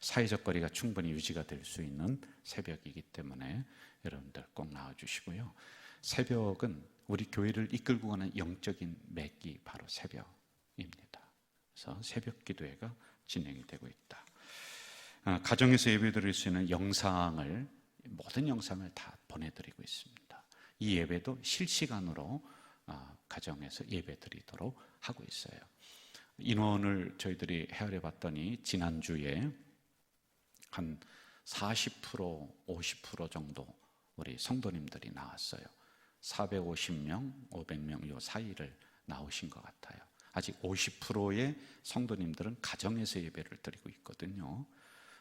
사회적 거리가 충분히 유지가 될 수 있는 새벽이기 때문에 여러분들 꼭 나와주시고요. 새벽은 우리 교회를 이끌고 가는 영적인 맥이 바로 새벽입니다. 그래서 새벽 기도회가 진행이 되고 있다. 가정에서 예배드릴 수 있는 영상을, 모든 영상을 다 보내드리고 있습니다. 이 예배도 실시간으로 가정에서 예배드리도록 하고 있어요. 인원을 저희들이 헤아려 봤더니 지난주에 한 40%, 50% 정도 우리 성도님들이 나왔어요. 450명, 500명 요 사이를 나오신 것 같아요. 아직 50%의 성도님들은 가정에서 예배를 드리고 있거든요.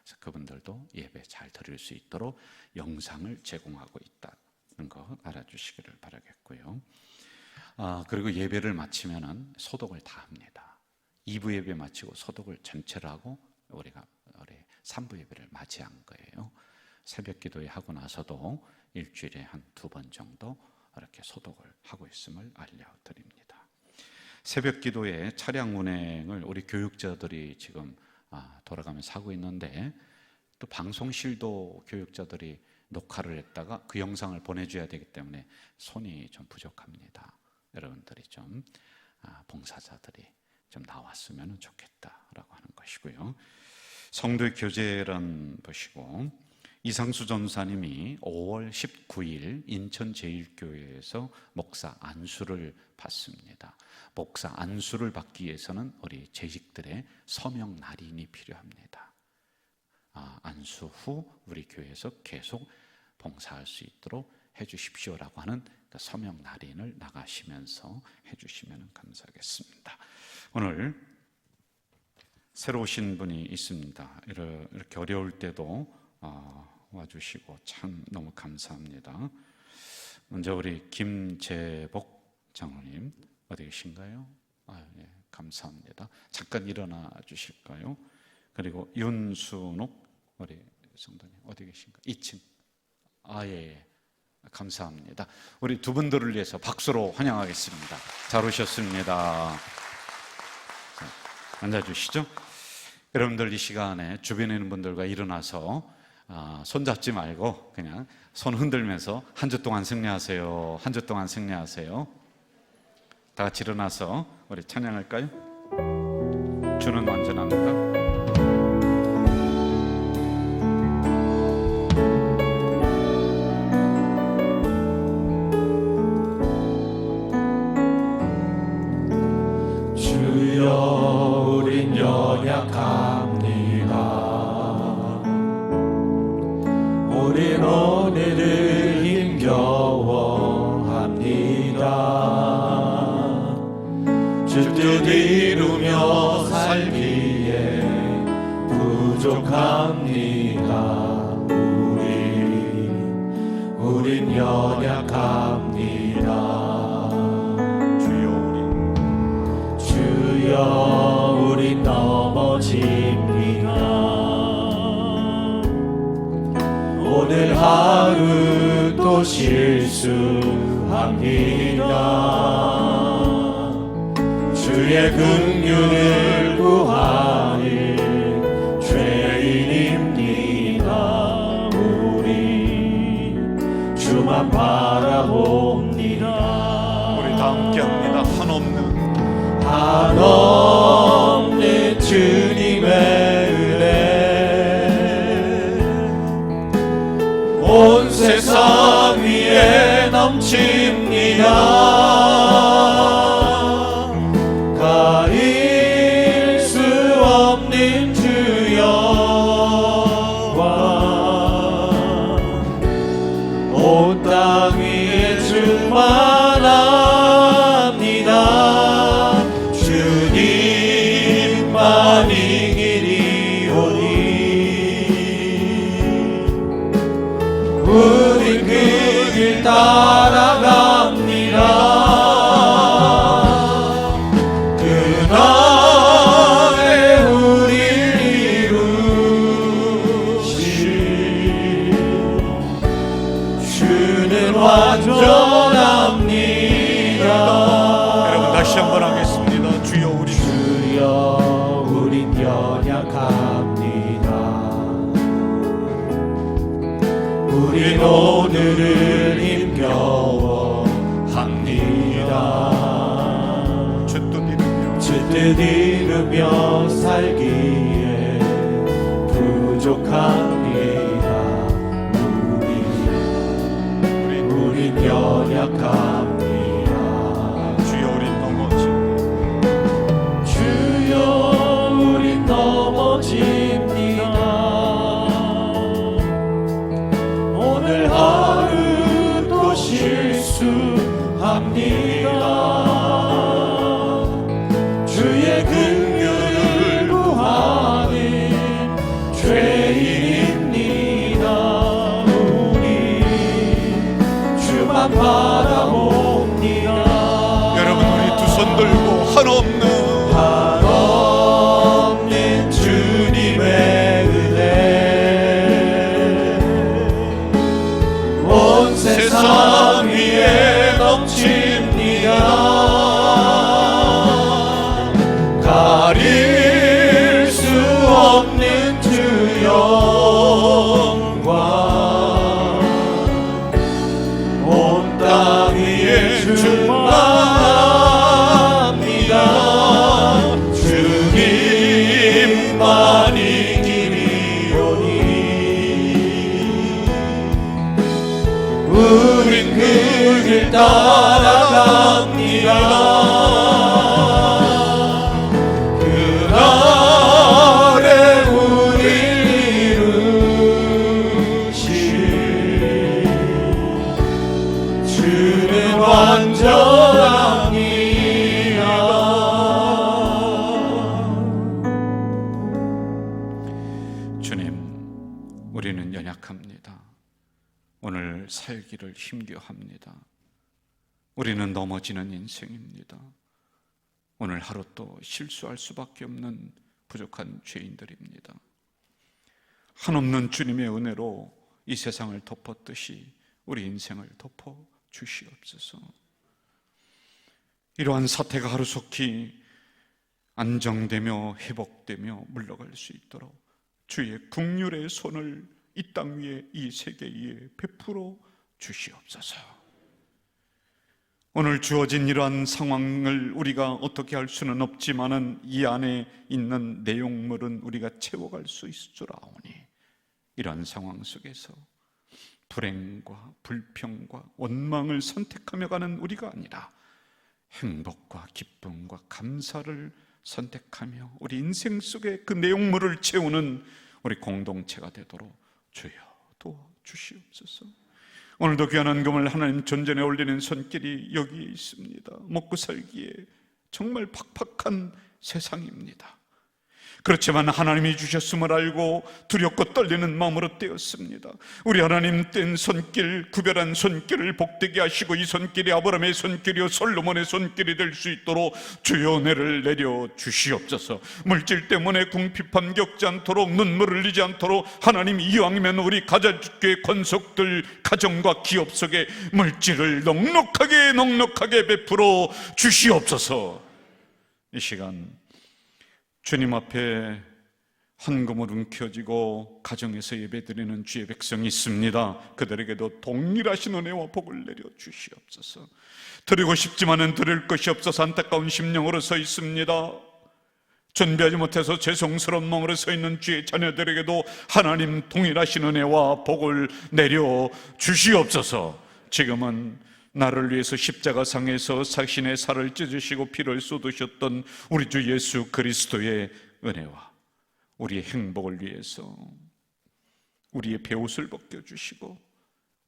그래서 그분들도 예배 잘 드릴 수 있도록 영상을 제공하고 있다는 거 알아주시기를 바라겠고요. 그리고 예배를 마치면은 소독을 다 합니다. 2부 예배 마치고 소독을 전체를 하고 우리가 3부 예배를 맞이한 거예요. 새벽 기도회 하고 나서도 일주일에 한 2번 정도 이렇게 소독을 하고 있음을 알려드립니다. 새벽 기도회 차량 운행을 우리 교육자들이 지금 돌아가면서 하고 있는데, 또 방송실도 교육자들이 녹화를 했다가 그 영상을 보내줘야 되기 때문에 손이 좀 부족합니다. 여러분들이 좀 봉사자들이 좀 나왔으면 좋겠다라고 하는 것이고요. 성도 교제란 보시고, 이상수 전사님이 5월 19일 인천제일교회에서 목사 안수를 받습니다. 목사 안수를 받기 위해서는 우리 재직들의 서명 날인이 필요합니다. 안수 후 우리 교회에서 계속 봉사할 수 있도록 해주십시오라고 하는 그 서명 날인을 나가시면서 해주시면 감사하겠습니다. 오늘 새로 오신 분이 있습니다. 이렇게 어려울 때도 와주시고 참 너무 감사합니다. 먼저 우리 김재복 장로님 어디 계신가요? 예, 감사합니다. 잠깐 일어나 주실까요? 그리고 윤순옥 우리 성도님 어디 계신가요? 2층. 예, 감사합니다. 우리 두 분들을 위해서 박수로 환영하겠습니다. 잘 오셨습니다. 자, 앉아주시죠. 여러분들 이 시간에 주변에 있는 분들과 일어나서 손잡지 말고 그냥 손 흔들면서 한 주 동안 승리하세요. 한 주 동안 승리하세요. 다 같이 일어나서 우리 찬양할까요? 주는 완전합니다. 주여 우린 연약합니다. 우린 오늘을 힘겨워합니다. 주 뜻 이루며 살기에 부족합니다. 우린 연약합니다. 주여 우린 넘어집니다. 오늘 하루 또 실수합니다. 주의 긍휼을 구하는 죄인입니다. 우리 주만 바라봅니다. 우리 다 함께합니다. 한없는 주님의 은혜 온 세상 위에 넘칩니다. 가릴 수 없는 주 영광 온 땅 위에 충만합니다. 주님만 이기리오니 우린 그 길 따라갑니다. 그날에 우릴 이루실 주는 완전합니다. 여러분 다시 한번 하겠습니다. 주여 우린 연약합니다. 우린 오늘을 힘겨워합니다. 주 뜻 이루며 살기에 부족합니다. 우린 연약합니다. 주여 우린 넘어집니다. 주여 우린 넘어집니다. 순수합니다. 주의 긍휼을 구하는 죄인입니다. 우리 주만 바라옵니다. 여러분, 우리 두 손 들고 한없는 주님의 은혜 온 세상 위에 넘칩니다. 가릴 수 없는 주 영광 온 땅 위에 충만합니다. 주님만이 길이오니 우린 그 길 따라갑니다. 그날에 우릴 이루실 주는 완전합니다. 주님, 우리는 연약합니다. 오늘 살기를 힘겨합니다. 우리는 넘어지는 인생입니다. 오늘 하루 또 실수할 수밖에 없는 부족한 죄인들입니다. 한없는 주님의 은혜로 이 세상을 덮었듯이 우리 인생을 덮어 주시옵소서. 이러한 사태가 하루속히 안정되며 회복되며 물러갈 수 있도록 주의 긍휼의 손을 이 땅 위에, 이 세계 위에 베풀어 주시옵소서. 오늘 주어진 이러한 상황을 우리가 어떻게 할 수는 없지만은 이 안에 있는 내용물은 우리가 채워갈 수 있을 줄 아오니, 이러한 상황 속에서 불행과 불평과 원망을 선택하며 가는 우리가 아니라 행복과 기쁨과 감사를 선택하며 우리 인생 속에 그 내용물을 채우는 우리 공동체가 되도록 주여 도와주시옵소서. 오늘도 귀한 헌금을 하나님 존전에 올리는 손길이 여기에 있습니다. 먹고 살기에 정말 팍팍한 세상입니다. 그렇지만 하나님이 주셨음을 알고 두렵고 떨리는 마음으로 떼었습니다. 우리 하나님 뗀 손길, 구별한 손길을 복되게 하시고 이 손길이 아브라함의 손길이요 솔로몬의 손길이 될 수 있도록 주여 은혜를 내려 주시옵소서. 물질 때문에 궁핍함 겪지 않도록, 눈물을 흘리지 않도록 하나님 이왕이면 우리 가자주교의 권속들 가정과 기업 속에 물질을 넉넉하게 베풀어 주시옵소서. 이 시간 주님 앞에 헌금을 움켜쥐고 가정에서 예배드리는 주의 백성이 있습니다. 그들에게도 동일하신 은혜와 복을 내려 주시옵소서. 드리고 싶지만은 드릴 것이 없어서 안타까운 심령으로 서 있습니다. 준비하지 못해서 죄송스러운 마음으로 서 있는 주의 자녀들에게도 하나님 동일하신 은혜와 복을 내려 주시옵소서. 지금은 나를 위해서 십자가상에서 자신의 살을 찢으시고 피를 쏟으셨던 우리 주 예수 그리스도의 은혜와 우리의 행복을 위해서 우리의 베옷을 벗겨주시고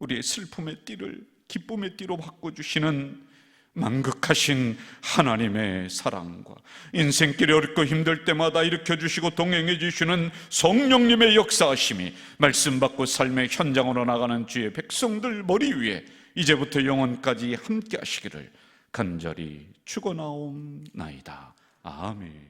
우리의 슬픔의 띠를 기쁨의 띠로 바꿔주시는 만극하신 하나님의 사랑과 인생길이 어렵고 힘들 때마다 일으켜주시고 동행해 주시는 성령님의 역사하심이 말씀 받고 삶의 현장으로 나가는 주의 백성들 머리 위에 이제부터 영원까지 함께 하시기를 간절히 축원하옵나이다. 아멘.